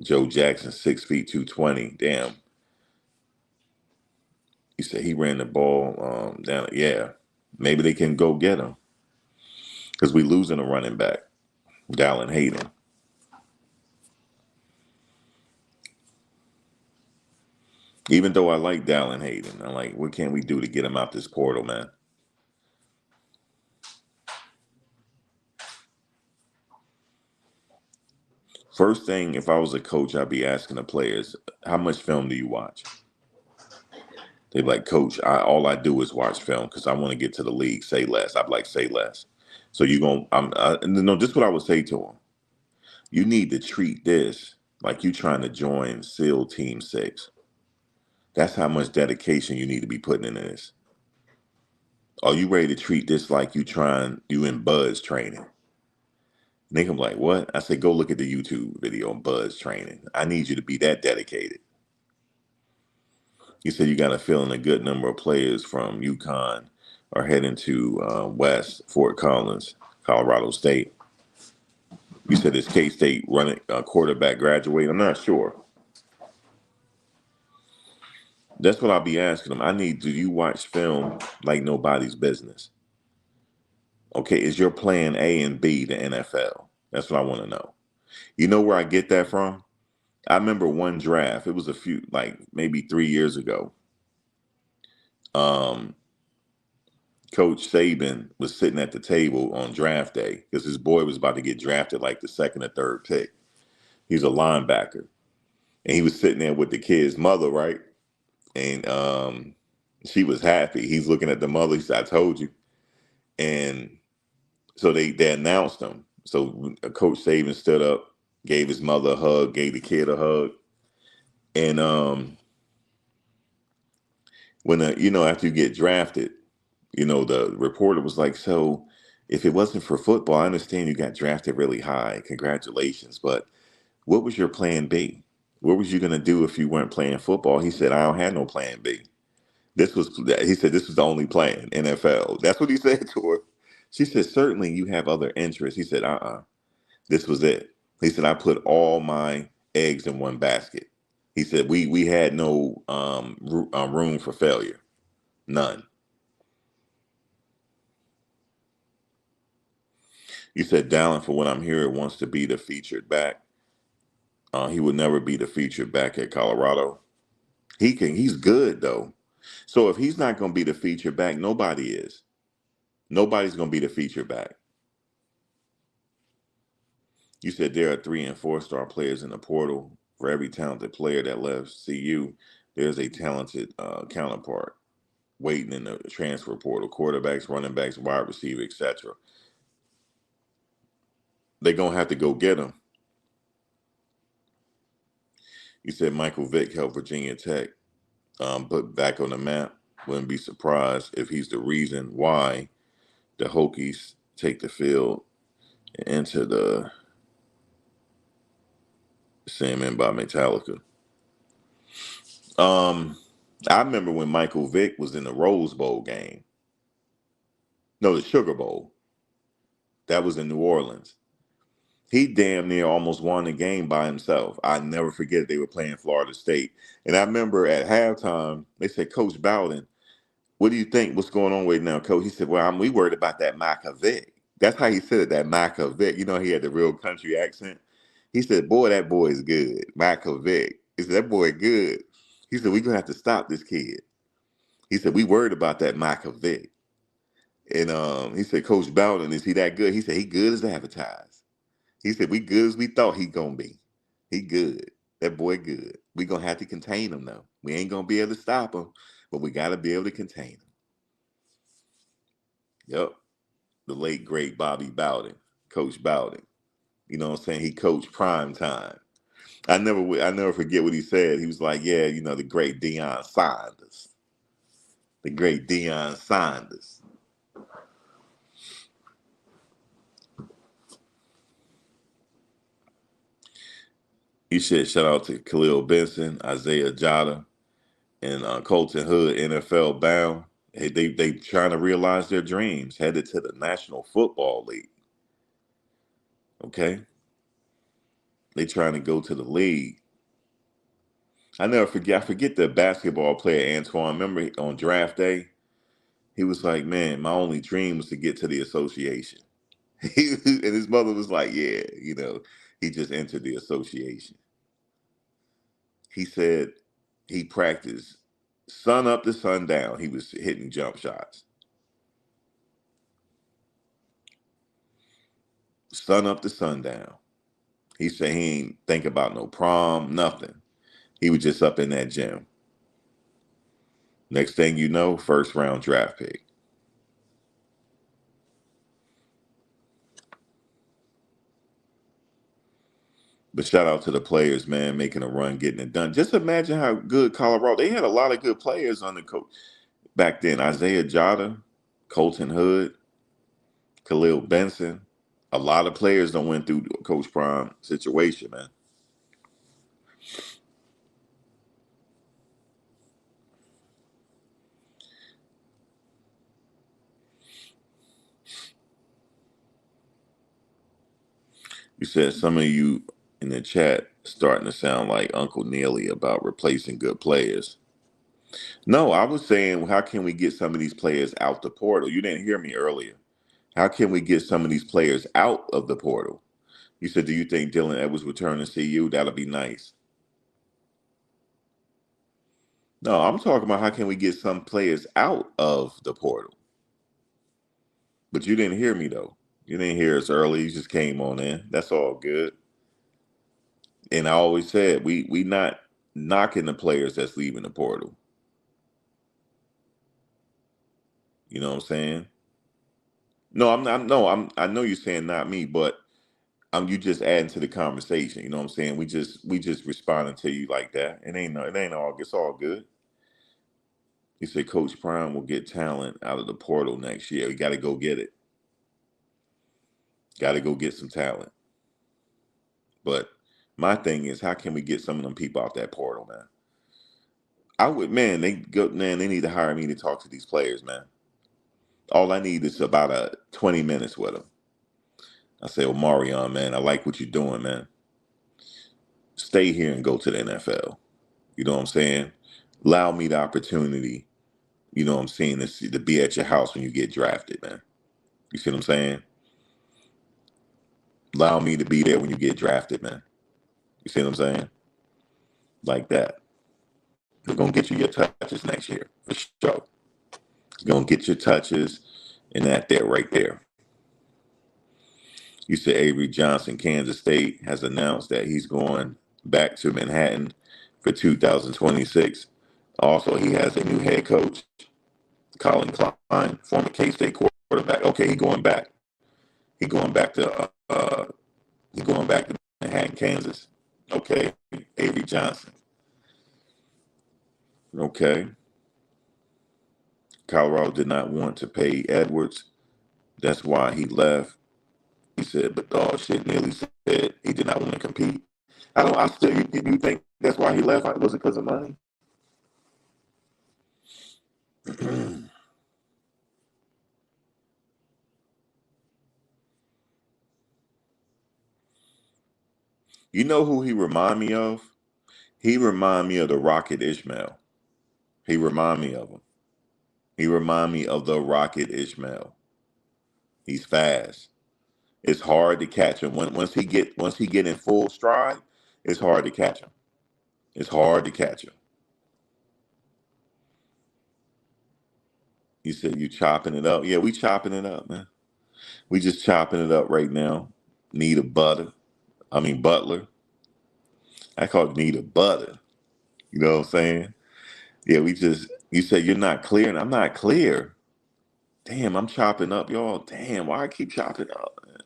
Joe Jackson, 6 feet, 220. Damn. You said he ran the ball down. Yeah. Maybe they can go get him. Because we losing a running back, Dallin Hayden. Even though I like Dallin Hayden, I'm like, what can we do to get him out this portal, man? First thing, if I was a coach, I'd be asking the players, how much film do you watch? They'd be like, Coach, all I do is watch film because I want to get to the league. Say less. I'd be like, say less. So no, this is what I would say to them. You need to treat this like you trying to join SEAL Team 6. That's how much dedication you need to be putting into this. Are you ready to treat this like you in Buzz training? And they come like, what? I said, go look at the YouTube video on Buzz training. I need you to be that dedicated. You said you got a feeling a good number of players from UConn are heading to West Fort Collins, Colorado State. You said this K-State running quarterback graduate. I'm not sure. That's what I'll be asking them. Do you watch film like nobody's business? Okay, is your plan A and B the NFL? That's what I want to know. You know where I get that from? I remember one draft. It was maybe 3 years ago. Coach Saban was sitting at the table on draft day because his boy was about to get drafted like the second or third pick. He's a linebacker, and he was sitting there with the kid's mother, right? And she was happy. He's looking at the mother. He said, "I told you." And so they announced him. So Coach Saban stood up, gave his mother a hug, gave the kid a hug, and when after you get drafted, the reporter was like, "So, if it wasn't for football, I understand you got drafted really high. Congratulations, but what was your plan B? What was you gonna do if you weren't playing football?" He said, "I don't have no plan B. He said this was the only plan, NFL." That's what he said to her. She said, "Certainly you have other interests." He said, this was it. He said, "I put all my eggs in one basket." He said, we had no room for failure. None." He said, "Dallin, for what I'm hearing, wants to be the featured back. He would never be the featured back at Colorado. He's good though. So if he's not going to be the featured back, nobody is. Nobody's going to be the featured back." You said there are 3 and 4 star players in the portal. For every talented player that left CU, there's a talented counterpart waiting in the transfer portal. Quarterbacks, running backs, wide receiver, etc. They're gonna have to go get them. You said Michael Vick helped Virginia Tech put back on the map. Wouldn't be surprised if he's the reason why the Hokies take the field and enter the Sandman by Metallica. I remember when Michael Vick was in the Rose Bowl game. No, the Sugar Bowl. That was in New Orleans. He damn near almost won the game by himself. I never forget they were playing Florida State. And I remember at halftime, they said, "Coach Bowden, what do you think? What's going on right now, Coach?" He said, "Well, we worried about that Micah Vick." That's how he said it, that Micah Vick. He had the real country accent. He said, "Boy, that boy is good. Micah Vick." He said, "That boy good." He said, "We're going to have to stop this kid." He said, "We worried about that Micah Vick." And he said, "Coach Bowden, is he that good?" He said, "He good as advertised." He said, "We good as we thought he gonna be. He good. That boy good. We gonna have to contain him though. We ain't gonna be able to stop him, but we gotta be able to contain him." Yep. The late great Bobby Bowden, Coach Bowden. You know what I'm saying? He coached prime time. I never forget what he said. He was like, "Yeah, the great Deion Sanders. The great Deion Sanders." He said, "Shout out to Khalil Benson, Isaiah Jada, and Colton Hood, NFL bound. Hey, they trying to realize their dreams, headed to the National Football League. Okay, they trying to go to the league." I never forget. I forget the basketball player Antoine. Remember on draft day, he was like, "Man, my only dream was to get to the association." And his mother was like, "Yeah, he just entered the association." He said he practiced sun up to sundown. He was hitting jump shots, sun up to sundown. He said he ain't think about no prom, nothing. He was just up in that gym. Next thing you know, first round draft pick. But shout out to the players, man, making a run, getting it done. Just imagine how good Colorado. They had a lot of good players on the coach back then. Isaiah Jada, Colton Hood, Khalil Benson. A lot of players don't went through Coach Prime situation, man. You said some of you in the chat starting to sound like Uncle Neely about replacing good players. No, I was saying, how can we get some of these players out the portal? You didn't hear me earlier. How can we get some of these players out of the portal? You said, do you think Dylan Edwards will return to see you? That'll be nice. No, I'm talking about how can we get some players out of the portal? But you didn't hear me though. You didn't hear us early. You just came on in. That's all good. And I always said we not knocking the players that's leaving the portal. You know what I'm saying? No, I'm not. No, I know you're saying not me, but you just adding to the conversation. You know what I'm saying? We just responding to you like that. It ain't all. It's all good. He said Coach Prime will get talent out of the portal next year. We got to go get it. Got to go get some talent. But my thing is, how can we get some of them people out that portal, man? I would, man. They need to hire me to talk to these players, man. All I need is about 20 minutes with them. I say, oh, Marion, man, I like what you're doing, man. Stay here and go to the NFL. You know what I'm saying? Allow me the opportunity, you know what I'm saying, to be at your house when you get drafted, man. You see what I'm saying? Allow me to be there when you get drafted, man. You see what I'm saying? Like that. We're going to get you your touches next year, for sure. You're going to get your touches and that there, right there. You said Avery Johnson, Kansas State, has announced that he's going back to Manhattan for 2026. Also, he has a new head coach, Colin Klein, former K-State quarterback. Okay, he going back. He going back to Manhattan, Kansas. Okay, Avery Johnson. Okay. Colorado did not want to pay Edwards. That's why he left. He said, but dog shit nearly said he did not want to compete. I still, you think that's why he left? Was it because of money? You know who he remind me of? He remind me of the Rocket Ishmael. He remind me of him. He remind me of the Rocket Ishmael. He's fast. It's hard to catch him. Once he get in full stride, it's hard to catch him. It's hard to catch him. You said you chopping it up. Yeah, we chopping it up, man. We just chopping it up right now. Need a butter. I mean Butler. I call it need a butter. You know what I'm saying? Yeah, you said you're not clear, and I'm not clear. Damn, I'm chopping up, y'all. Damn, why I keep chopping up, man?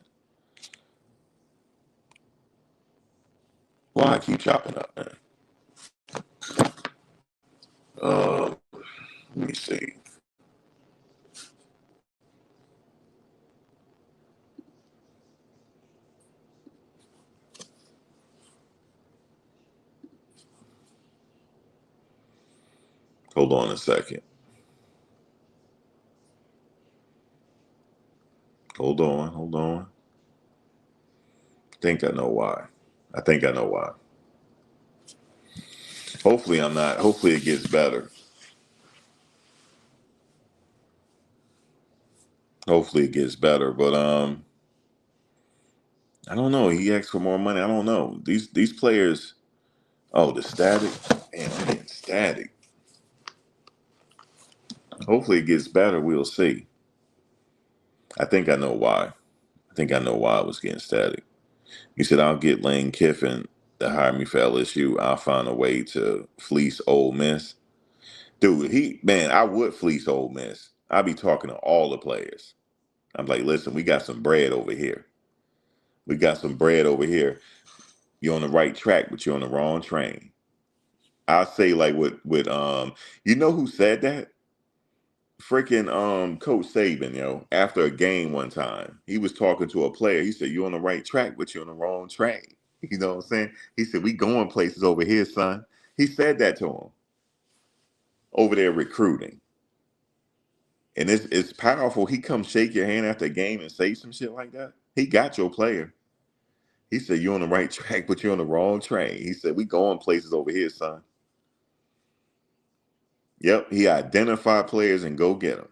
Why I keep chopping up, man? Uh, let me see. Hold on a second. Hold on. Think I know why. I think I know why. Hopefully I'm not. Hopefully it gets better. Hopefully it gets better. But I don't know. He asked for more money. I don't know. These players. Oh, the static. Man, static. Hopefully it gets better. We'll see. I think I know why. I think I know why I was getting static. He said, I'll get Lane Kiffin to hire me for LSU. I'll find a way to fleece Ole Miss. Dude, I would fleece Ole Miss. I'd be talking to all the players. I'm like, listen, we got some bread over here. We got some bread over here. You're on the right track, but you're on the wrong train. I say like you know who said that? Freaking Coach Saban, after a game one time, he was talking to a player. He said, you're on the right track, but you're on the wrong train. You know what I'm saying? He said, we going places over here, son. He said that to him over there recruiting. And it's powerful. He come shake your hand after a game and say some shit like that. He got your player. He said, you're on the right track, but you're on the wrong train. He said, we going places over here, son. Yep, he identified players and go get them.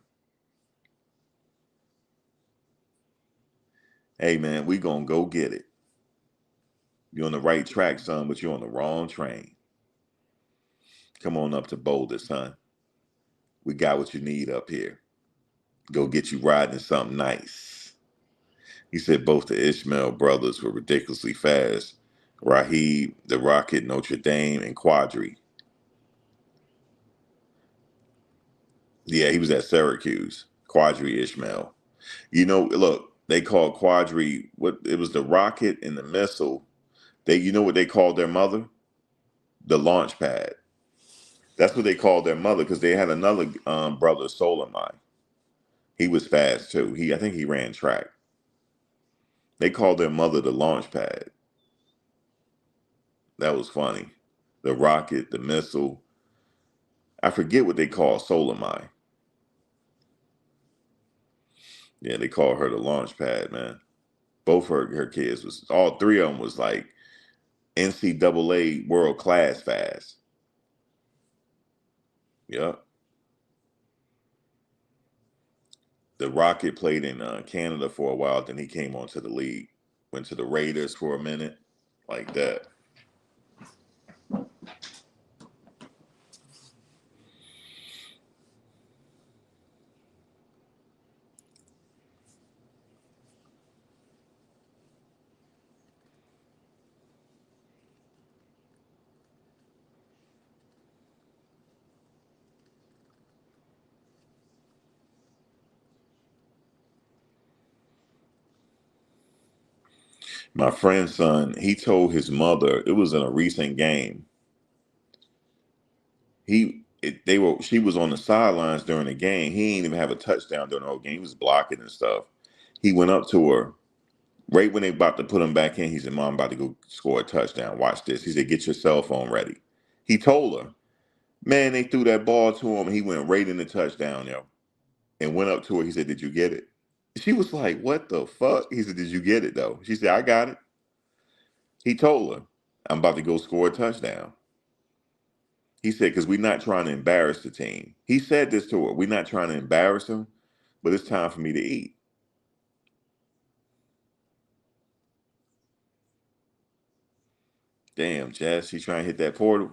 Hey, man, we going to go get it. You're on the right track, son, but you're on the wrong train. Come on up to Boulder, son. We got what you need up here. Go get you riding something nice. He said both the Ishmael brothers were ridiculously fast. Raheem, the Rocket, Notre Dame, and Quadri. Yeah, he was at Syracuse. Quadri Ishmael. You know, look, they called Quadri what it was the rocket and the missile. You know what they called their mother? The launch pad. That's what they called their mother because they had another brother, Soleimani. He was fast too. I think he ran track. They called their mother the launch pad. That was funny. The rocket, the missile. I forget what they call Soleimani. Yeah, they call her the launch pad, man. Both her kids was all three of them was like NCAA world class fast. Yep. The Rocket played in Canada for a while, then he came onto the league. Went to the Raiders for a minute, like that. My friend's son, he told his mother it was in a recent game. She was on the sidelines during the game. He didn't even have a touchdown during the whole game. He was blocking and stuff. He went up to her right when they about to put him back in. He said, "Mom, I'm about to go score a touchdown. Watch this." He said, "Get your cell phone ready." He told her, man, they threw that ball to him. And he went right in the touchdown, yo, and went up to her. He said, "Did you get it?" She was like, "What the fuck?" He said, "Did you get it though?" She said, "I got it." He told her, "I'm about to go score a touchdown." He said, "Because we're not trying to embarrass the team." He said this to her. "We're not trying to embarrass them, but it's time for me to eat." Damn, Jazz, she trying to hit that portal.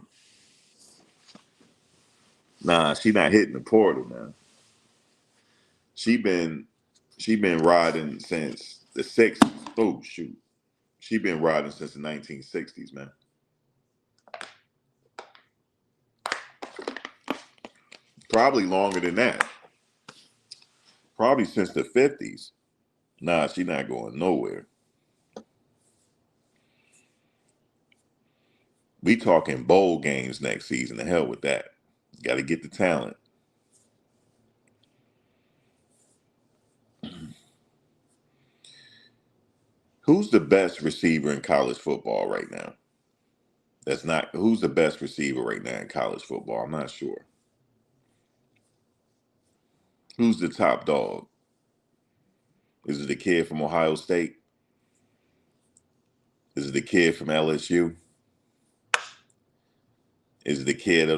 Nah, she not hitting the portal now. She been she been riding since the '60s. Oh shoot. She been riding since the 1960s, man. Probably longer than that. Probably since the '50s. Nah, she not going nowhere. We talking bowl games next season. The hell with that. Got to get the talent. Who's the best receiver in college football right now? That's not who's the best receiver right now in college football. I'm not sure. Who's the top dog? Is it the kid from Ohio State? Is it the kid from LSU? Is it the kid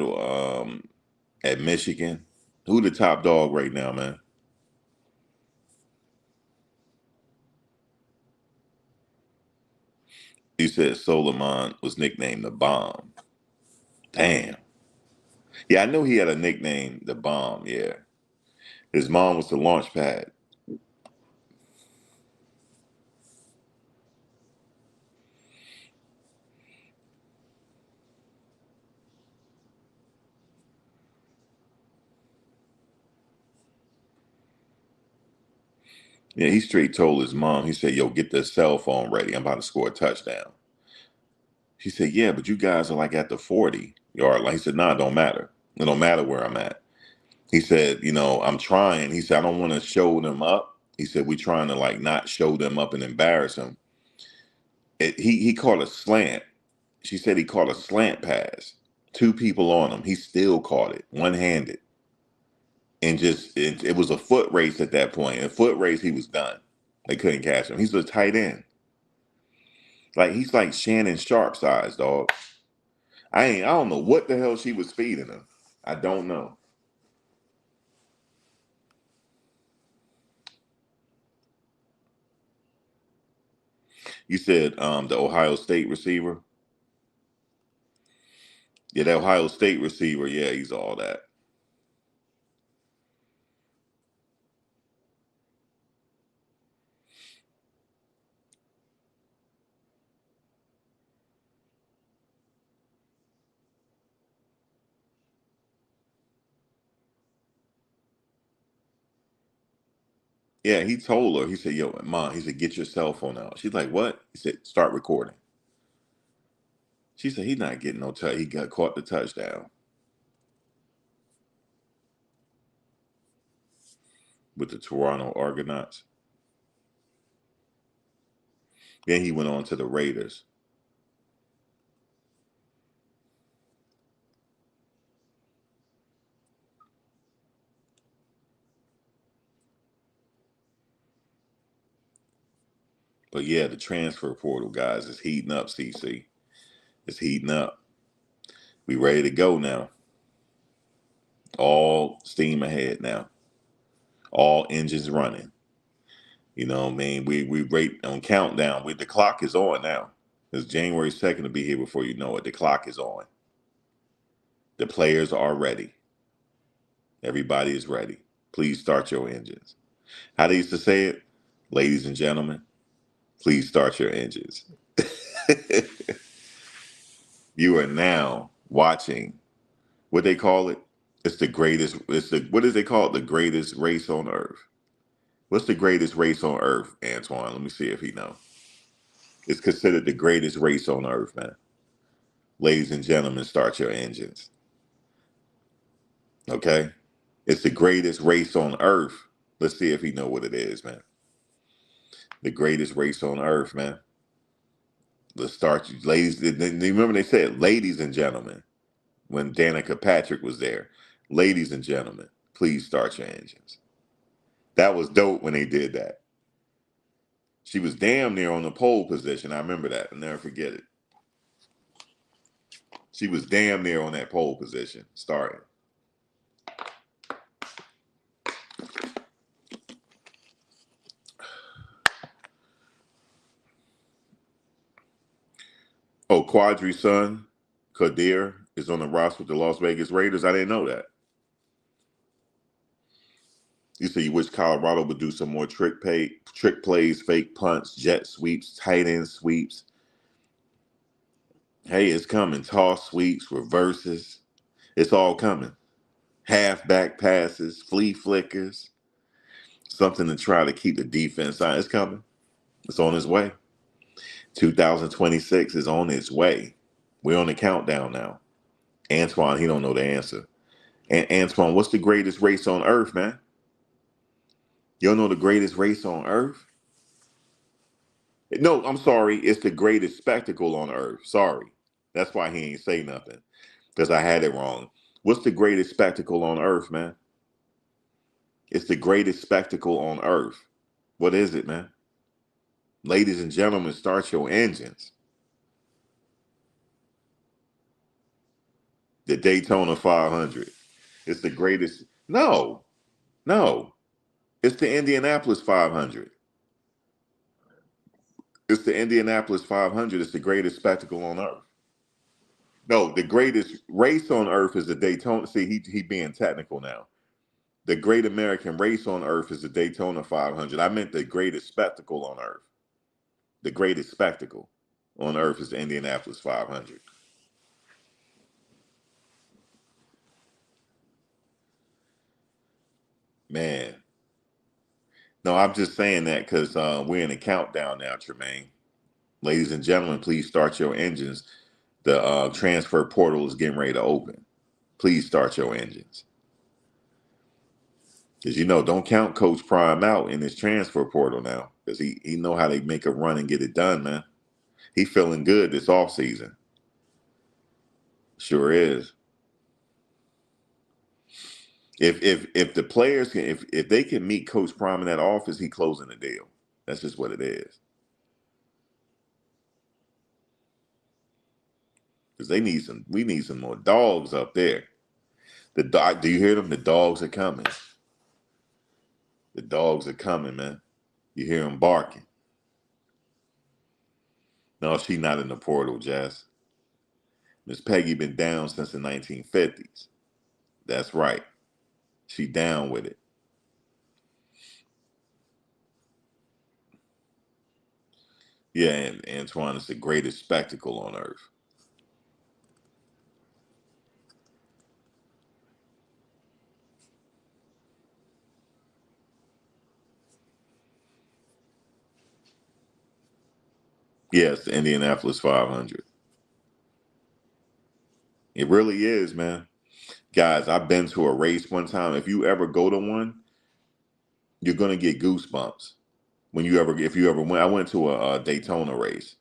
at Michigan? Who the top dog right now, man? You said Solomon was nicknamed the Bomb. Damn. Yeah, I knew he had a nickname, the Bomb. Yeah, his mom was the launch pad. Yeah, he straight told his mom. He said, "Yo, get the cell phone ready. I'm about to score a touchdown." She said, "Yeah, but you guys are like at the 40 yard line." He said, "Nah, it don't matter. It don't matter where I'm at." He said, I'm trying. He said, "I don't want to show them up." He said, "We trying to like not show them up and embarrass them." He caught a slant. She said he caught a slant pass. Two people on him. He still caught it one handed. And it was a foot race at that point. In a foot race, he was done. They couldn't catch him. He's a tight end. Like he's like Shannon Sharp size, dog. I don't know what the hell she was feeding him. I don't know. You said the Ohio State receiver. Yeah, that Ohio State receiver. Yeah, he's all that. Yeah, he told her. He said, "Yo, mom," he said, "get your cell phone out." She's like, "What?" He said, "Start recording." She said, "He's not getting no touch. He got caught the touchdown with the Toronto Argonauts." Then he went on to the Raiders. But yeah, the transfer portal, guys, is heating up, CC. It's heating up. We ready to go now. All steam ahead now. All engines running. You know what I mean? We rate on countdown. The clock is on now. It's January 2nd to be here before you know it. The clock is on. The players are ready. Everybody is ready. Please start your engines. How they used to say it? Ladies and gentlemen, please start your engines. You are now watching what they call it. It's the greatest. It's the what does they call it? The greatest race on earth. What's the greatest race on earth, Antoine? Let me see if he knows. It's considered the greatest race on earth, man. Ladies and gentlemen, start your engines. Okay? It's the greatest race on earth. Let's see if he know what it is, man. The greatest race on earth, man. Let's start, ladies. Remember they said, ladies and gentlemen, when Danica Patrick was there. Ladies and gentlemen, please start your engines. That was dope when they did that. She was damn near on the pole position. I remember that. I'll never forget it. She was damn near on that pole position starting. Oh, Quadri's son, Kadir, is on the roster with the Las Vegas Raiders. I didn't know that. You say you wish Colorado would do some more trick plays, fake punts, jet sweeps, tight end sweeps. Hey, it's coming. Toss sweeps, reverses. It's all coming. Halfback passes, flea flickers. Something to try to keep the defense on. It's coming. It's on its way. 2026 is on its way. We're on the countdown now. Antoine, he don't know the answer. And Antoine, what's the greatest race on earth, man? You don't know the greatest race on earth? No, I'm sorry. It's the greatest spectacle on earth. Sorry. That's why he ain't say nothing. Because I had it wrong. What's the greatest spectacle on earth, man? It's the greatest spectacle on earth. What is it, man? Ladies and gentlemen, start your engines. The Daytona 500. It's the greatest. No, no. It's the Indianapolis 500. It's the Indianapolis 500. It's the greatest spectacle on earth. No, the greatest race on earth is the Daytona. See, he being technical now. The great American race on earth is the Daytona 500. I meant the greatest spectacle on earth. The greatest spectacle on earth is the Indianapolis 500. Man, no, I'm just saying that because we're in a countdown now, Tremaine. Ladies and gentlemen, please start your engines. The transfer portal is getting ready to open. Please start your engines. Because don't count Coach Prime out in his transfer portal now. Because he know how they make a run and get it done, man. He feeling good this offseason. Sure is. If the players can if they can meet Coach Prime in that office, he closing the deal. That's just what it is. Because we need some more dogs up there. Do you hear them? The dogs are coming. The dogs are coming, man. You hear them barking. No, she not in the portal, Jess. Miss Peggy been down since the 1950s. That's right. She down with it. Yeah, and Antoine is the greatest spectacle on earth. Yes, the Indianapolis 500. It really is, man. Guys, I've been to a race one time. If you ever go to one, you're gonna get goosebumps. If you ever went, I went to a Daytona race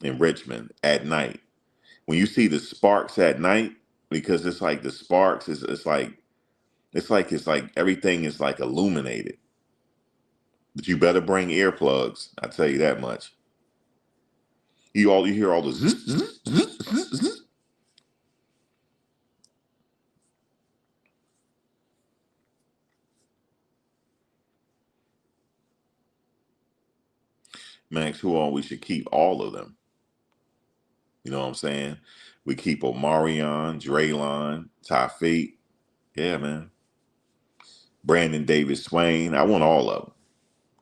in Richmond at night. When you see the sparks at night, because it's like the sparks is it's like everything is like illuminated. But you better bring earplugs. I tell you that much. You hear all the zzz, zzz, zzz, zzz, zzz. Max, who all we should keep all of them. You know what I'm saying? We keep Omarion, Draylon, Tafiq. Yeah, man. Brandon Davis Swain. I want all of them.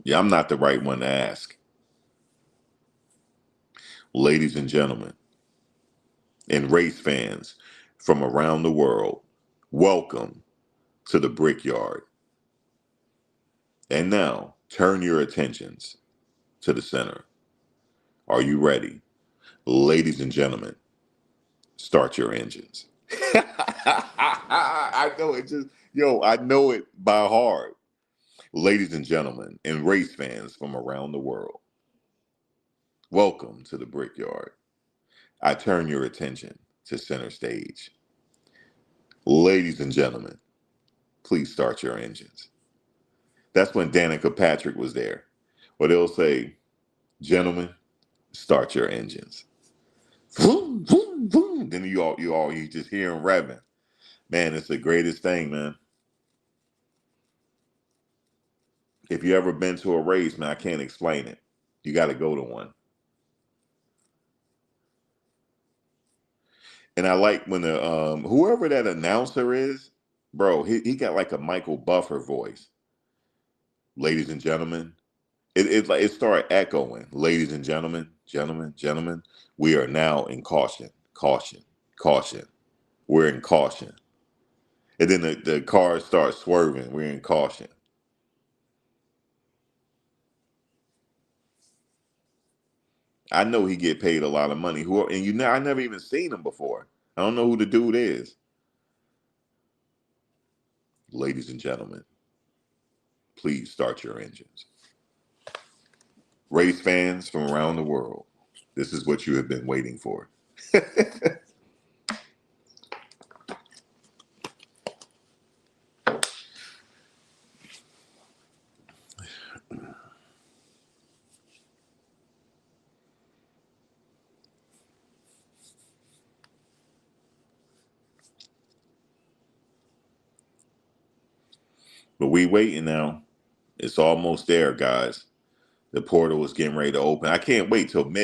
Yeah, I'm not the right one to ask. Ladies and gentlemen, and race fans from around the world, welcome to the Brickyard. And now, turn your attentions to the center. Are you ready? Ladies and gentlemen, start your engines. I know it just, I know it by heart. Ladies and gentlemen, and race fans from around the world, welcome to the Brickyard. I turn your attention to center stage. Ladies and gentlemen, please start your engines. That's when Danica Patrick was there. Or they'll say, gentlemen, start your engines. Vroom, vroom, vroom. Then you just hear them revving. Man, it's the greatest thing, man. If you ever been to a race, man, I can't explain it. You got to go to one. And I like when the whoever that announcer is, bro, he got like a Michael Buffer voice. Ladies and gentlemen, it started echoing. Ladies and gentlemen, gentlemen, gentlemen, we are now in caution, caution, caution. We're in caution. And then the cars start swerving. We're in caution. I know he get paid a lot of money. I never even seen him before. I don't know who the dude is. Ladies and gentlemen, please start your engines. Race fans from around the world, this is what you have been waiting for. But we waiting now. It's almost there, guys. The portal is getting ready to open. I can't wait till when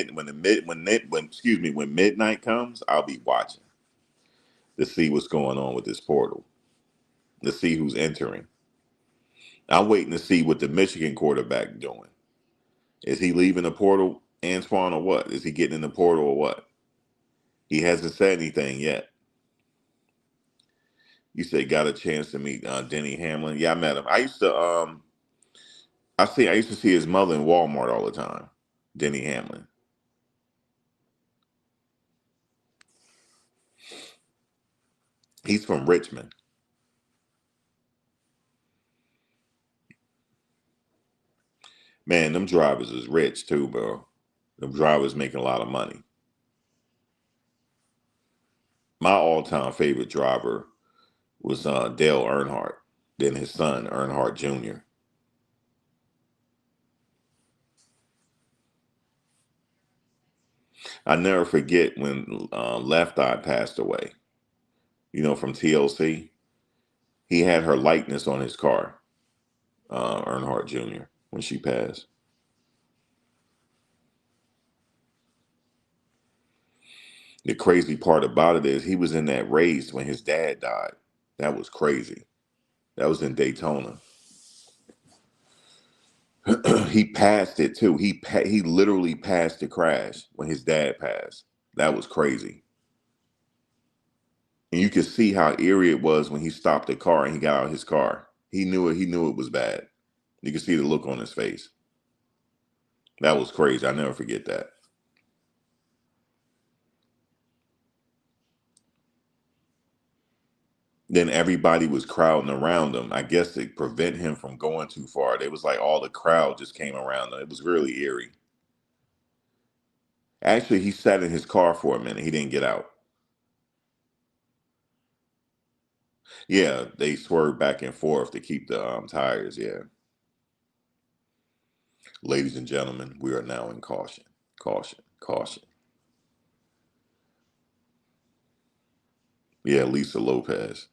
midnight comes. I'll be watching to see what's going on with this portal, to see who's entering. I'm waiting to see what the Michigan quarterback doing. Is he leaving the portal, Antoine, or what? Is he getting in the portal or what? He hasn't said anything yet. You said got a chance to meet Denny Hamlin. Yeah, I met him. I used to see his mother in Walmart all the time. Denny Hamlin. He's from Richmond. Man, them drivers is rich too, bro. Them drivers making a lot of money. My all-time favorite driver was Dale Earnhardt, then his son Earnhardt Jr. I never forget when Left Eye passed away. From TLC. He had her likeness on his car, Earnhardt Jr. when she passed. The crazy part about it is he was in that race when his dad died. That was crazy. That was in Daytona. He passed it too. He literally passed the crash when his dad passed. That was crazy. And you could see how eerie it was when he stopped the car and he got out of his car. He knew it. He knew it was bad. You could see the look on his face. That was crazy. I never forget that. then everybody was crowding around him. I guess to prevent him from going too far. It was like all the crowd just came around him. It was really eerie. Actually, he sat in his car for a minute. He didn't get out. Yeah, they swerved back and forth to keep the tires. Yeah. Ladies and gentlemen, we are now in caution. Caution. Caution. Yeah, Lisa Lopez.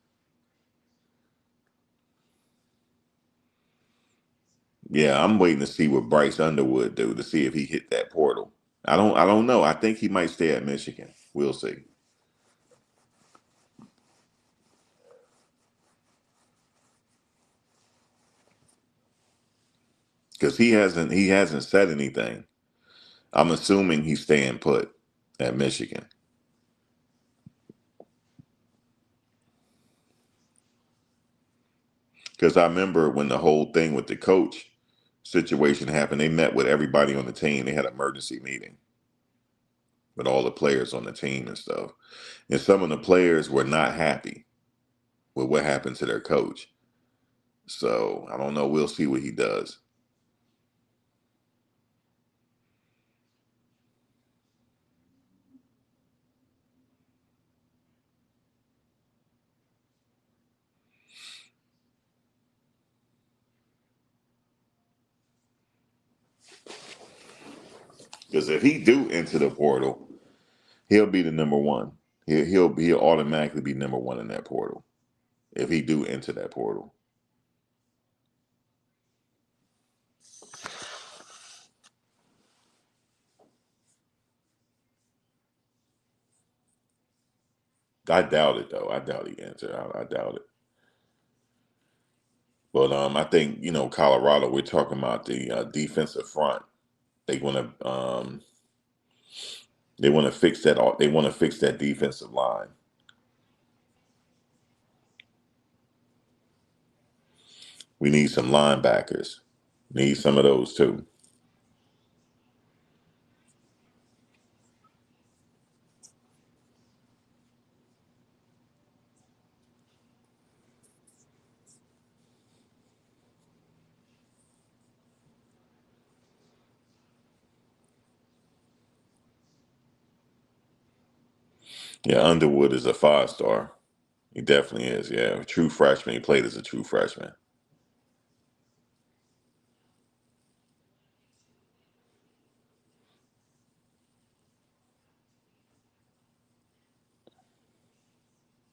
Yeah, I'm waiting to see what Bryce Underwood do to see if he hit that portal. I don't know. I think he might stay at Michigan. We'll see. Because he hasn't said anything. I'm assuming he's staying put at Michigan. Because I remember when the whole thing with the coach situation happened, they met with everybody on the team. They had an emergency meeting with all the players on the team and stuff. And some of the players were not happy with what happened to their coach. So I don't know. We'll see what he does. Because if he do enter the portal, he'll be the number one. He'll automatically be number one in that portal if he do enter that portal. I doubt it though. I doubt he enter. I doubt it. But I think Colorado. We're talking about the defensive front. They want to they want to fix that. They want to fix that defensive line. We need some linebackers. Need some of those too. Yeah, Underwood is a 5-star. He definitely is. Yeah, a true freshman. He played as a true freshman.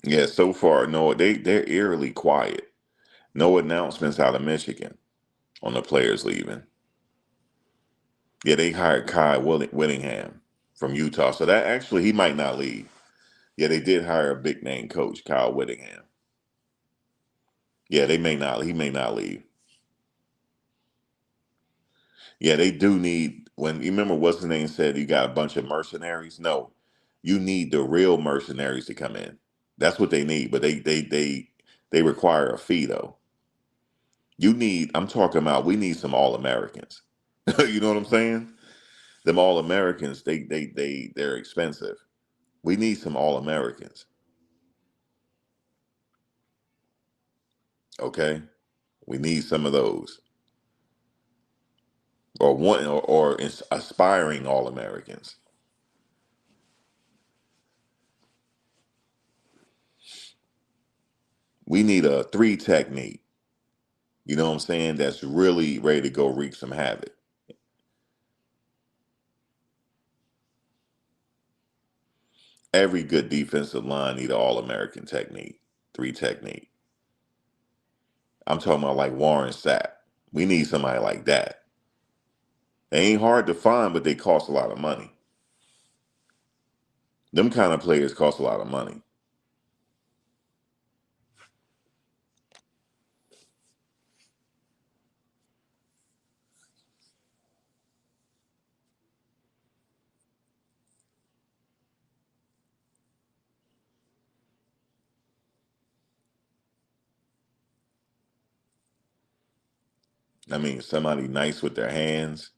Yeah, so far, no, they're eerily quiet. No announcements out of Michigan on the players leaving. Yeah, they hired Kai Whittingham from Utah, so that actually he might not leave. Yeah, they did hire a big name coach, Kyle Whittingham. Yeah, they may not. He may not leave. Yeah, they do need. When you remember, what's the name said? You got a bunch of mercenaries. No, you need the real mercenaries to come in. That's what they need. But they require a fee though. You need. I'm talking about. We need some All Americans. You know what I'm saying? Them All Americans. They're expensive. We need some All Americans. Okay, we need some of those, or one, or aspiring All Americans. We need a three technique. You know what I'm saying? That's really ready to go wreak some havoc. Every good defensive line need an All American technique, three technique. I'm talking about like Warren Sapp. We need somebody like that. They ain't hard to find, but they cost a lot of money. Them kind of players cost a lot of money. I mean, somebody nice with their hands.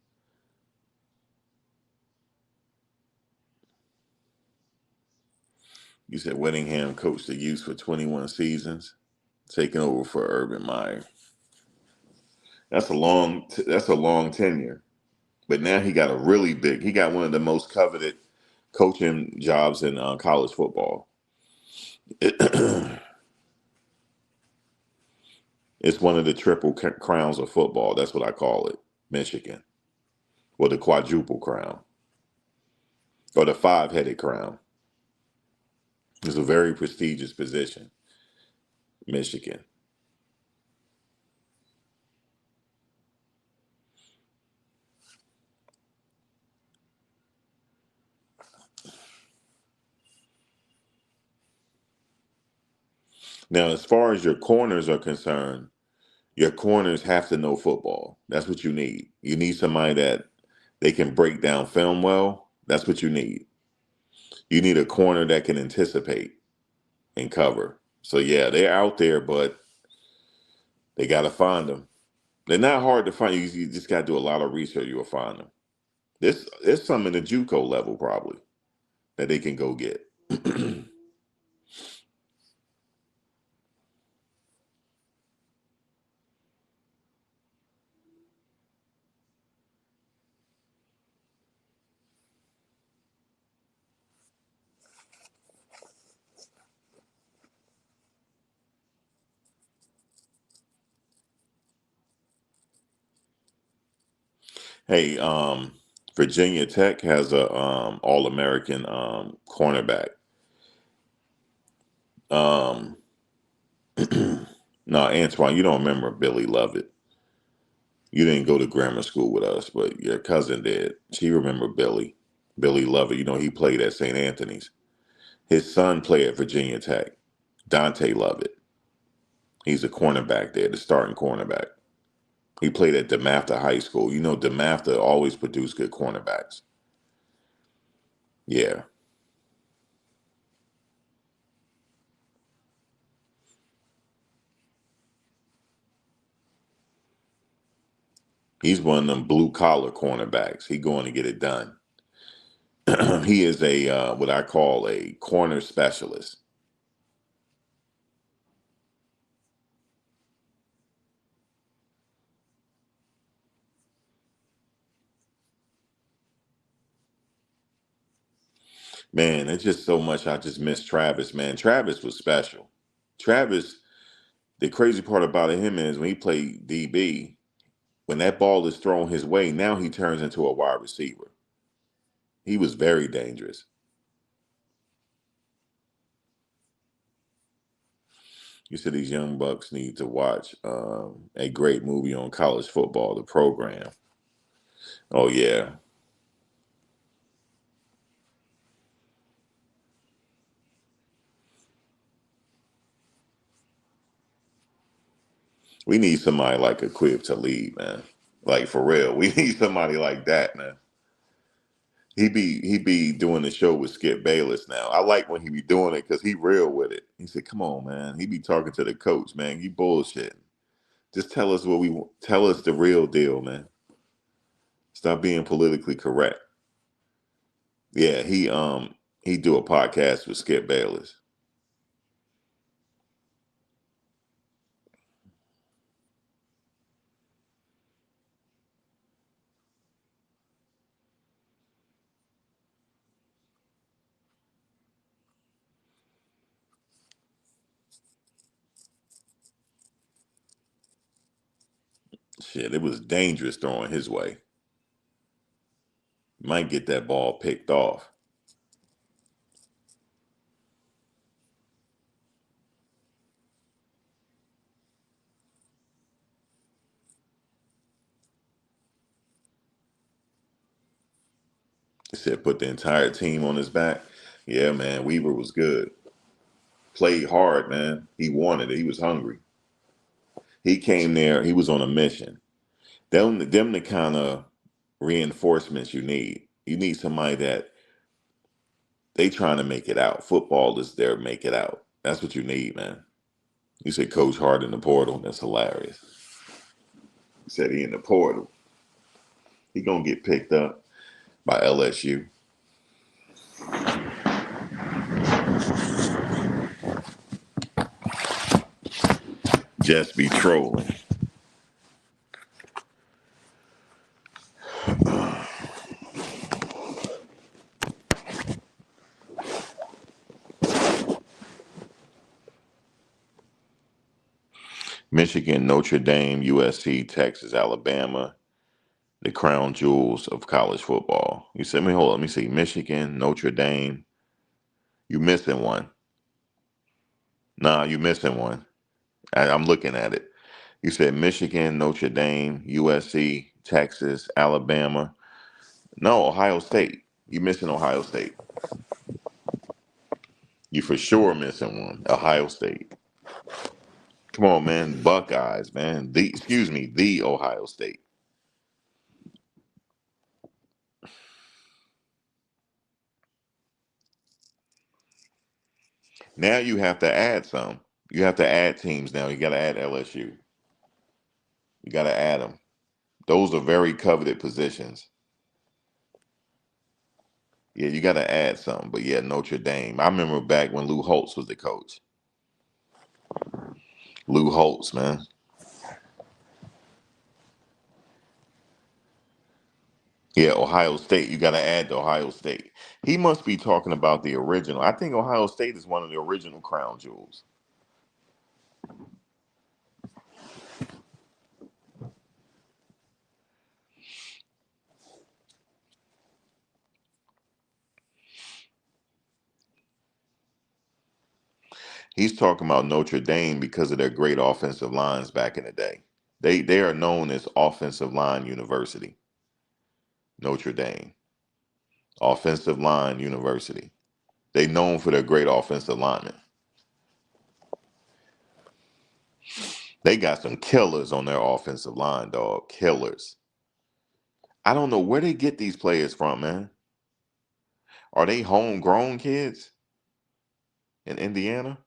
You said Whittingham coached the Utes for 21 seasons, taking over for Urban Meyer. That's a long tenure. But now he got a really big. He got one of the most coveted coaching jobs in college football. It's one of the triple crowns of football. That's what I call it, Michigan, or the quadruple crown, or the five-headed crown. It's a very prestigious position, Michigan. Now, as far as your corners are concerned, your corners have to know football. That's what you need. You need somebody that they can break down film well. That's what you need. You need a corner that can anticipate and cover. So yeah, they're out there, but they got to find them. They're not hard to find. You just got to do a lot of research. You will find them. There's some in the JUCO level probably that they can go get. Hey, Virginia Tech has a All American cornerback. Um, no, Antoine, you don't remember Billy Lovett. You didn't go to grammar school with us, but your cousin did. She remembered Billy. Billy Lovett. You know, he played at St. Anthony's. His son played at Virginia Tech. Dante Lovett. He's a cornerback there, the starting cornerback. He played at DeMatha High School. You know, DeMatha always produced good cornerbacks. Yeah. He's one of them blue collar cornerbacks. He going to get it done. He is a what I call a corner specialist. Man, it's just so much. I just miss Travis. Man, Travis was special. Travis. The crazy part about him is when he played DB, when that ball is thrown his way, now he turns into a wide receiver. He was very dangerous. You said these young bucks need to watch a great movie on college football, the program. Oh yeah, we need somebody like Aqib to lead, man. Like for real, we need somebody like that, man. He be doing the show with Skip Bayless now. I like when he be doing it because he real with it. He said, "Come on, man." He be talking to the coach, man. You bullshit. Just tell us what we want. Tell us the real deal, man. Stop being politically correct. Yeah, he do a podcast with Skip Bayless. Shit, it was dangerous throwing his way. Might get that ball picked off. He said put the entire team on his back. Yeah, man, Weaver was good. Played hard, man. He wanted it. He was hungry. He came there. He was on a mission. Them the kind of reinforcements you need. You need somebody that they trying to make it out. Football is there, make it out. That's what you need, man. You said Coach Hart in the portal. That's hilarious. He said he in the portal. He gonna get picked up by LSU. Just be trolling. Michigan, Notre Dame, USC, Texas, Alabama, the crown jewels of college football. You said, hold on, let me see. Michigan, Notre Dame. You missing one. Nah, you missing one. I'm looking at it. You said Michigan, Notre Dame, USC, Texas, Alabama. No, Ohio State. You missing Ohio State. You for sure missing one. Ohio State. Come on, man. Buckeyes, man. The Ohio State. Now you have to add some. You have to add teams now. You got to add LSU. You got to add them. Those are very coveted positions. Yeah, you got to add something. But yeah, Notre Dame. I remember back when Lou Holtz was the coach. Lou Holtz, man. Yeah, Ohio State. You got to add the Ohio State. He must be talking about the original. I think Ohio State is one of the original crown jewels. He's talking about Notre Dame because of their great offensive lines back in the day. They are known as offensive line university. Notre Dame, offensive line university. They known for their great offensive linemen. They got some killers on their offensive line, dog. Killers. I don't know where they get these players from, man. Are they homegrown kids in Indiana?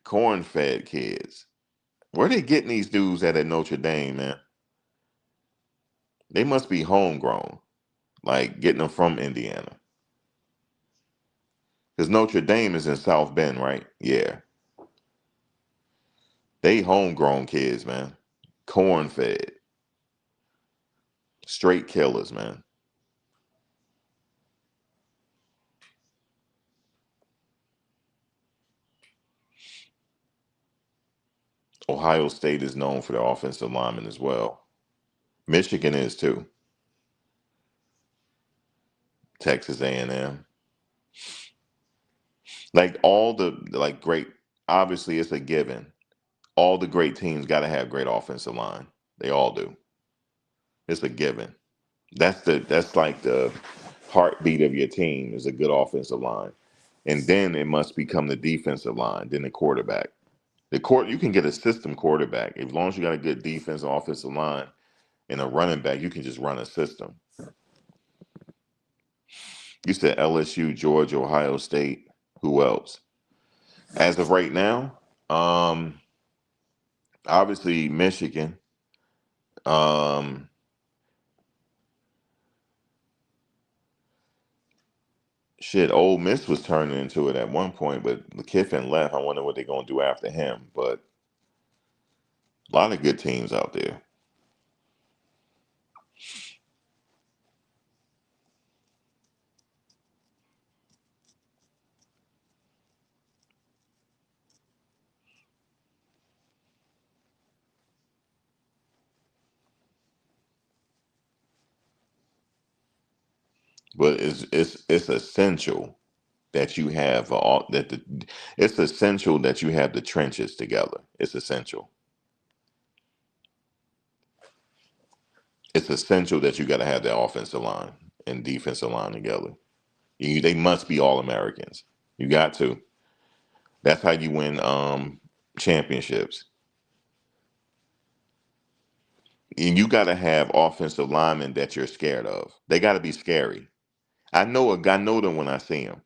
Corn-fed kids. Where they getting these dudes at Notre Dame, man? They must be homegrown, like getting them from Indiana. Because Notre Dame is in South Bend, right? Yeah. They homegrown kids, man. Corn-fed. Straight killers, man. Ohio State is known for their offensive linemen as well. Michigan is too. Texas A&M. Like all the like great. Obviously, it's a given. All the great teams got to have great offensive line. They all do. It's a given. That's like the heartbeat of your team is a good offensive line, and then it must become the defensive line, then the quarterback. The court you can get a system quarterback as long as you got a good defense, offensive line, and a running back. You can just run a system. You said LSU, Georgia, Ohio State. Who else? As of right now, um, obviously Michigan. Um, shit, Ole Miss was turning into it at one point, but Kiffin left. I wonder what they're gonna do after him. But a lot of good teams out there. But it's essential that you have all that the it's essential that you have the trenches together. It's essential. It's essential that you got to have the offensive line and defensive line together. They must be all Americans. You got to. That's how you win championships. And you got to have offensive linemen that you're scared of. They got to be scary. I know them when I see them.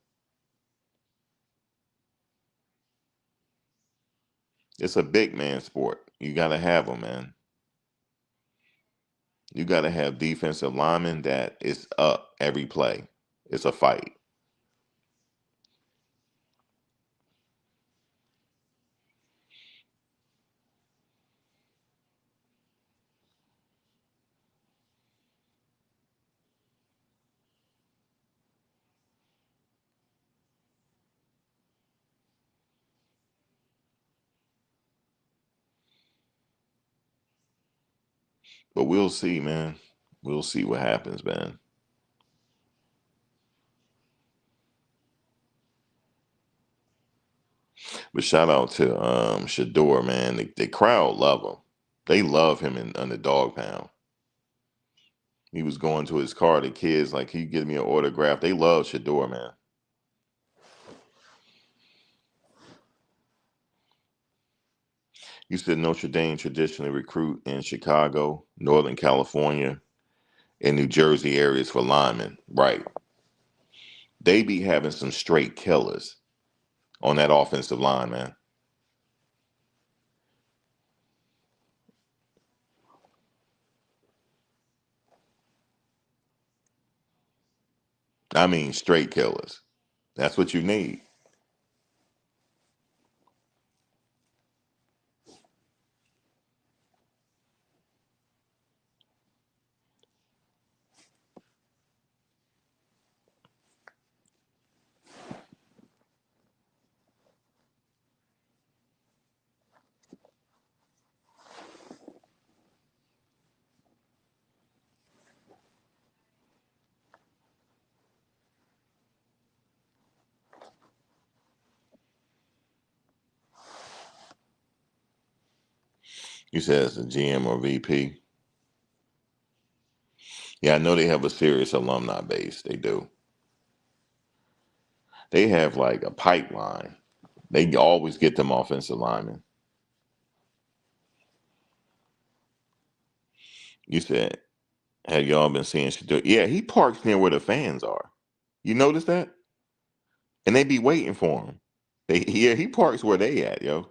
It's a big man sport. You got to have them, man. You got to have defensive linemen that is up every play. It's a fight. But we'll see, man. We'll see what happens, man. But shout out to Shador, man. The crowd love him. They love him on the dog pound. He was going to his car. The kids like he give me an autograph. They love Shador, man. You said Notre Dame traditionally recruit in Chicago, Northern California, and New Jersey areas for linemen. Right. They be having some straight killers on that offensive line, man. I mean, straight killers. That's what you need. You said as a GM or VP. Yeah, I know they have a serious alumni base. They do. They have like a pipeline. They always get them offensive linemen. You said, have y'all been seeing Shador? Yeah, he parks near where the fans are. You notice that? And they be waiting for him. Yeah, he parks where they at, yo.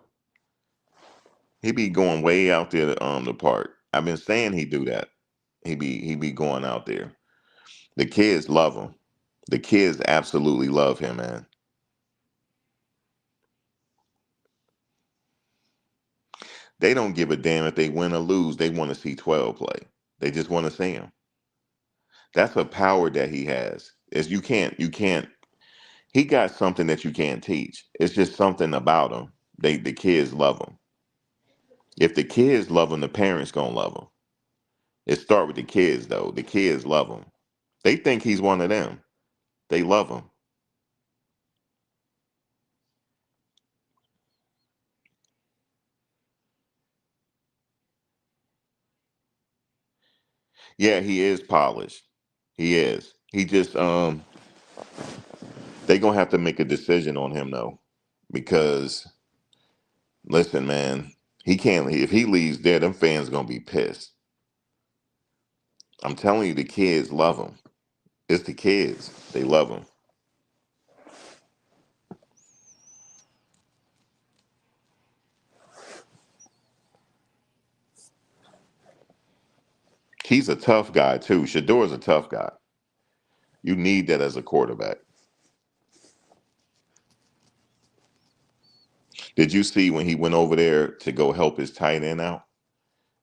He be going way out there to park. I've been saying he do that. He be going out there. The kids love him. The kids absolutely love him, man. They don't give a damn if they win or lose. They want to see 12 play. They just want to see him. That's a power that he has. Is you can't he got something that you can't teach. It's just something about him. The kids love him. If the kids love him, the parents gonna love him. It start with the kids though. The kids love him. They think he's one of them. They love him. Yeah, he is polished. He is. He just they gonna have to make a decision on him though. Because listen, man, he can't if he leaves there, them fans gonna be pissed. I'm telling you, the kids love him. It's the kids. They love him. He's a tough guy too. Shador's a tough guy. You need that as a quarterback. Did you see when he went over there to go help his tight end out?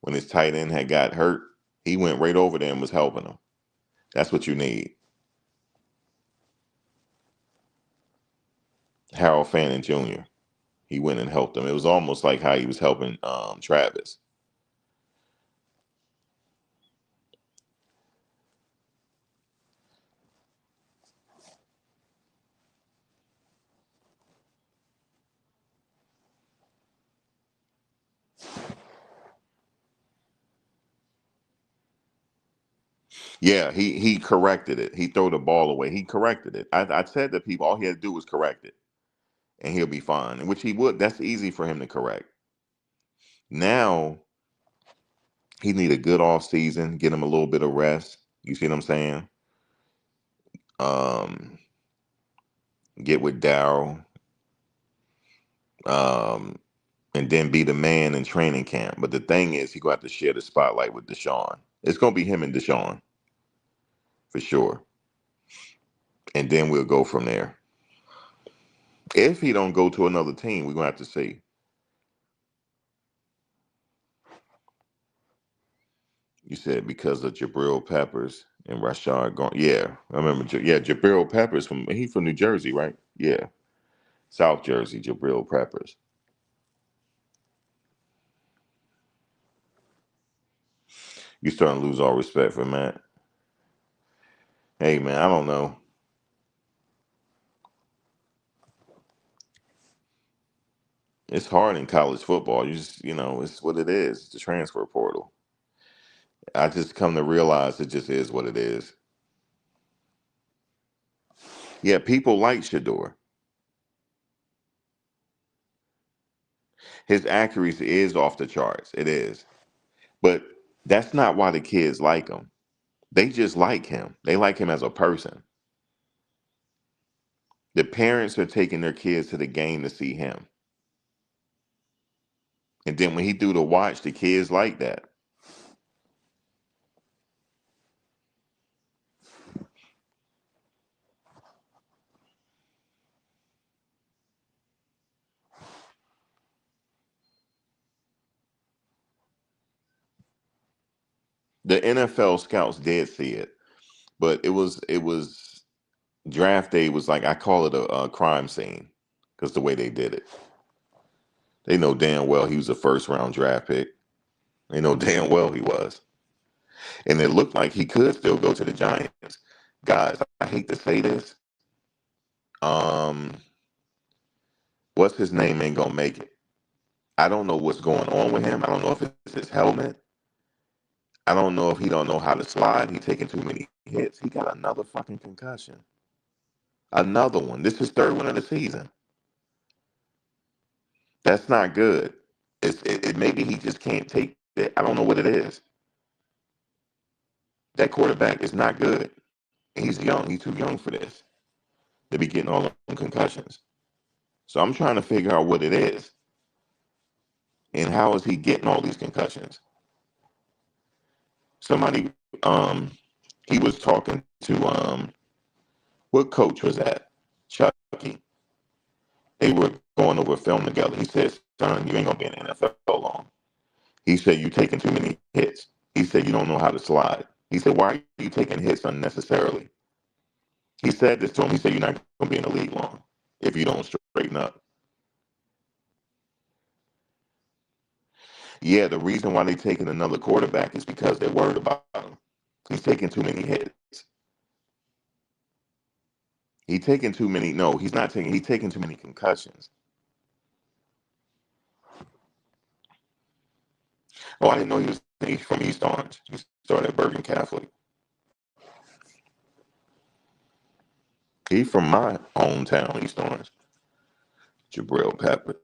When his tight end had got hurt, he went right over there and was helping him. That's what you need. Harold Fannin Jr. He went and helped him. It was almost like how he was helping Travis. Yeah, he corrected it. He threw the ball away. He corrected it. I said to people, all he had to do was correct it, and he'll be fine. Which he would. That's easy for him to correct. Now he need a good off season. Get him a little bit of rest. You see what I'm saying? Um, get with Daryl, um, and then be the man in training camp. But the thing is, he gonna have to share the spotlight with Deshaun. It's gonna be him and Deshaun for sure, and then we'll go from there. If he don't go to another team, we're gonna have to see. You said because of Jabril Peppers and Rashard going. Yeah, I remember. Yeah, Jabril Peppers from New Jersey, right? Yeah, South Jersey. Jabril Peppers. You starting to lose all respect for Matt. Hey man, I don't know. It's hard in college football. You just, it's what it is. It's the transfer portal. I just come to realize it just is what it is. Yeah, people like Shador. His accuracy is off the charts. It is. But that's not why the kids like him. They just like him. They like him as a person. The parents are taking their kids to the game to see him. And then when he do the watch, the kids like that. The NFL scouts did see it, but it was draft day was like, I call it a crime scene because the way they did it. They know damn well he was a first round draft pick. They know damn well he was. And it looked like he could still go to the Giants. Guys, I hate to say this. Um, what's his name ain't gonna make it. I don't know what's going on with him. I don't know if it's his helmet. I don't know if he don't know how to slide. He taking too many hits. He got another fucking concussion. Another one. This is third one of the season. That's not good. Maybe he just can't take it. I don't know what it is. That quarterback is not good. He's young. He's too young for this to be getting all the concussions. So I'm trying to figure out what it is and how is he getting all these concussions. Somebody, he was talking to what coach was that? Chucky. They were going over film together. He said, "Son, you ain't gonna be in the NFL long." He said, "You taking too many hits." He said, "You don't know how to slide." He said, "Why are you taking hits unnecessarily?" He said this to him. He said, "You're not gonna be in the league long if you don't straighten up." Yeah, the reason why they're taking another quarterback is because they're worried about him. He's taking too many hits. He's taking too many. No, he's not taking. He's taking too many concussions. Oh, I didn't know he's from East Orange. He started at Bergen Catholic. He's from my hometown, East Orange. Jabril Peppers.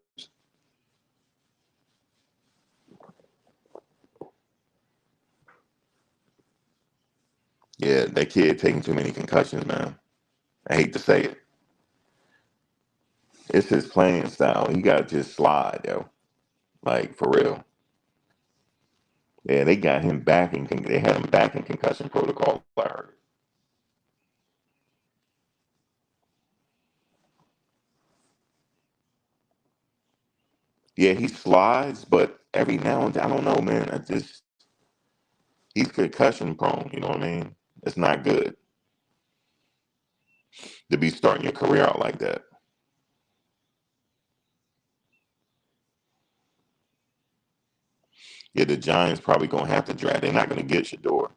Yeah, that kid taking too many concussions, man. I hate to say it. It's his playing style. He got to just slide, yo. Like, for real. Yeah, they got him back in. They had him back in concussion protocol. I heard. Yeah, he slides, but every now and then, I don't know, man. He's concussion prone. You know what I mean? It's not good to be starting your career out like that. Yeah, the Giants probably gonna have to draft. They're not gonna get Shador.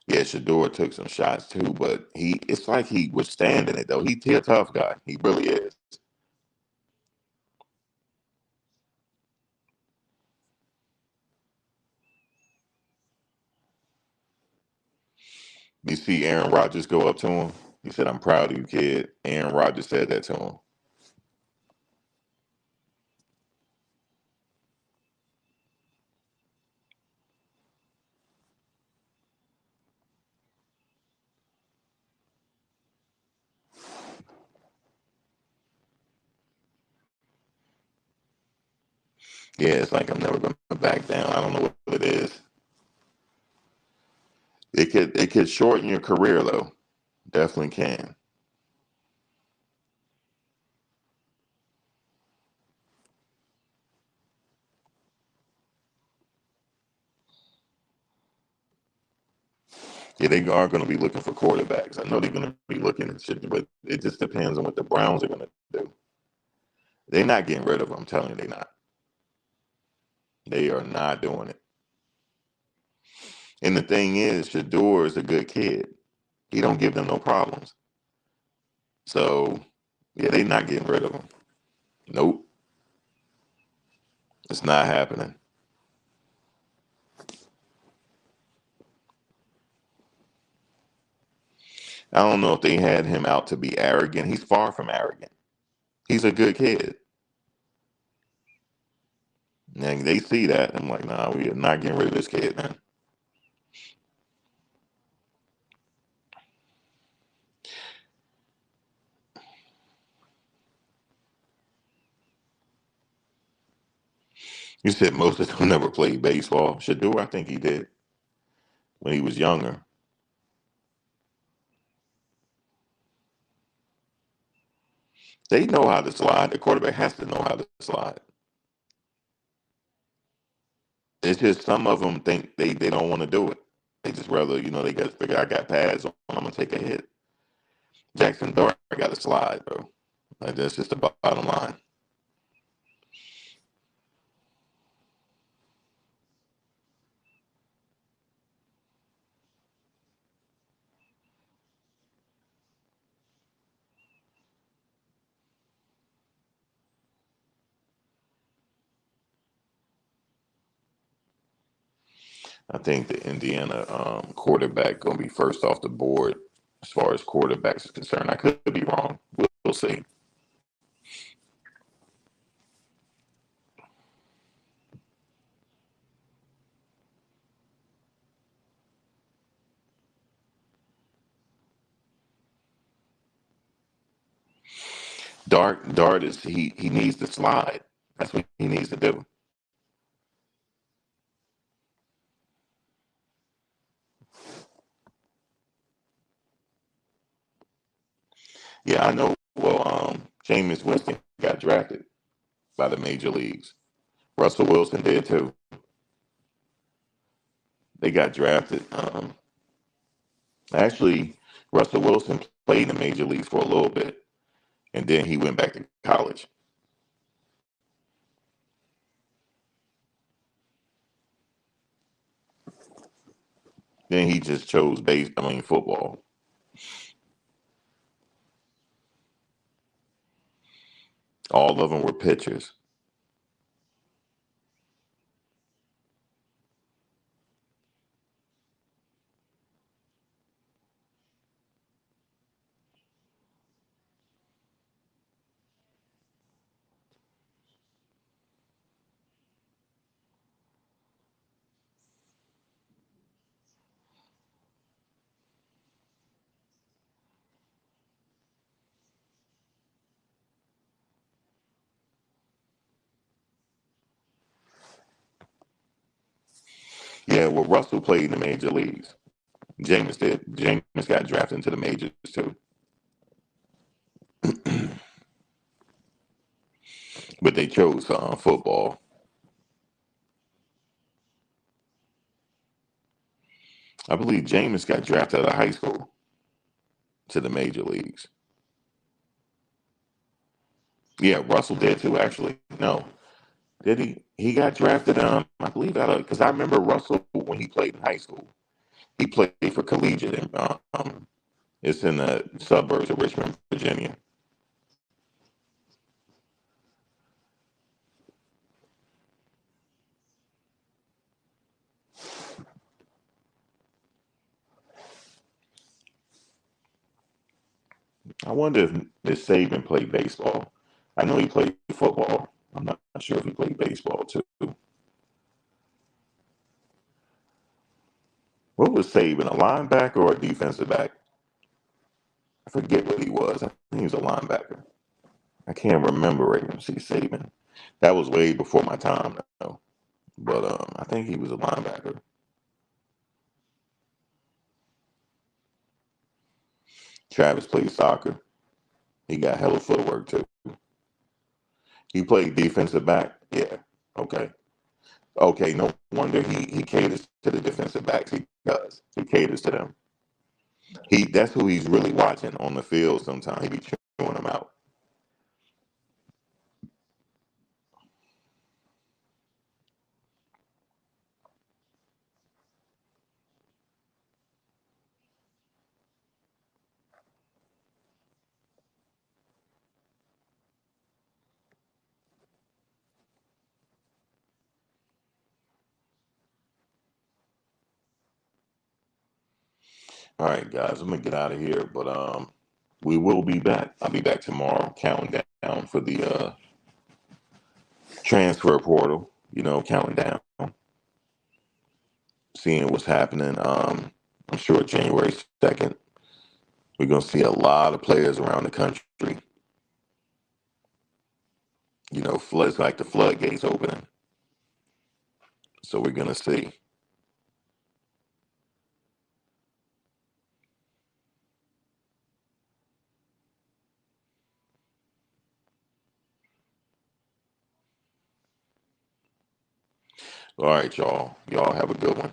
Yeah, Shador took some shots too, but it's like he was standing it though. He a tough guy. He really is. You see Aaron Rodgers go up to him. He said, "I'm proud of you, kid." Aaron Rodgers said that to him. Yeah, it's like I'm never gonna back down. I don't know what it is. It could shorten your career though. Definitely can. Yeah, they are going to be looking for quarterbacks. I know they're going to be looking at shit, but it just depends on what the Browns are going to do. They're not getting rid of him. I'm telling you, they're not. They are not doing it. And the thing is, Shador is a good kid. He don't give them no problems. So, yeah, they not getting rid of him. Nope. It's not happening. I don't know if they had him out to be arrogant. He's far from arrogant. He's a good kid. And they see that. I'm like, nah, we are not getting rid of this kid, man. You said most of them never played baseball. Shador, I think he did when he was younger. They know how to slide. The quarterback has to know how to slide. It's just some of them think they don't want to do it. They just rather, they got figure I got pads on, I'm gonna take a hit. Jackson Dart got to slide, bro. Like, that's just the bottom line. I think the Indiana quarterback gonna be first off the board as far as quarterbacks is concerned. I could be wrong. We'll see. Dart is he needs to slide. That's what he needs to do. Yeah, I know. Well, Jameis Winston got drafted by the major leagues. Russell Wilson did too. They got drafted. Actually, Russell Wilson played in the major leagues for a little bit, and then he went back to college. Then he just chose football. All of them were pitchers. Yeah, well, Russell played in the major leagues. Jameis did. Jameis got drafted into the majors too. But they chose football. I believe Jameis got drafted out of high school to the major leagues. Yeah, Russell did too, actually. No. Did he? He got drafted, I believe, out of, because I remember Russell when he played in high school. He played for Collegiate, and it's in the suburbs of Richmond, Virginia. I wonder if Saban played baseball. I know he played football. I'm not sure if he played baseball too. What was Saban, a linebacker or a defensive back? I forget what he was. I think he was a linebacker. I can't remember AMC Saban. That was way before my time, though. But I think he was a linebacker. Travis played soccer. He got hella footwork too. He played defensive back. Yeah. Okay. Okay. No wonder he caters to the defensive backs. He does. He caters to them. That's who he's really watching on the field. Sometimes he be chewing them out. All right, guys, I'm gonna get out of here, but we will be back. I'll be back tomorrow, counting down for the transfer portal. You know, counting down, seeing what's happening. I'm sure January 2nd, we're gonna see a lot of players around the country. You know, floods like the floodgates opening. So we're gonna see. All right, y'all. Y'all have a good one.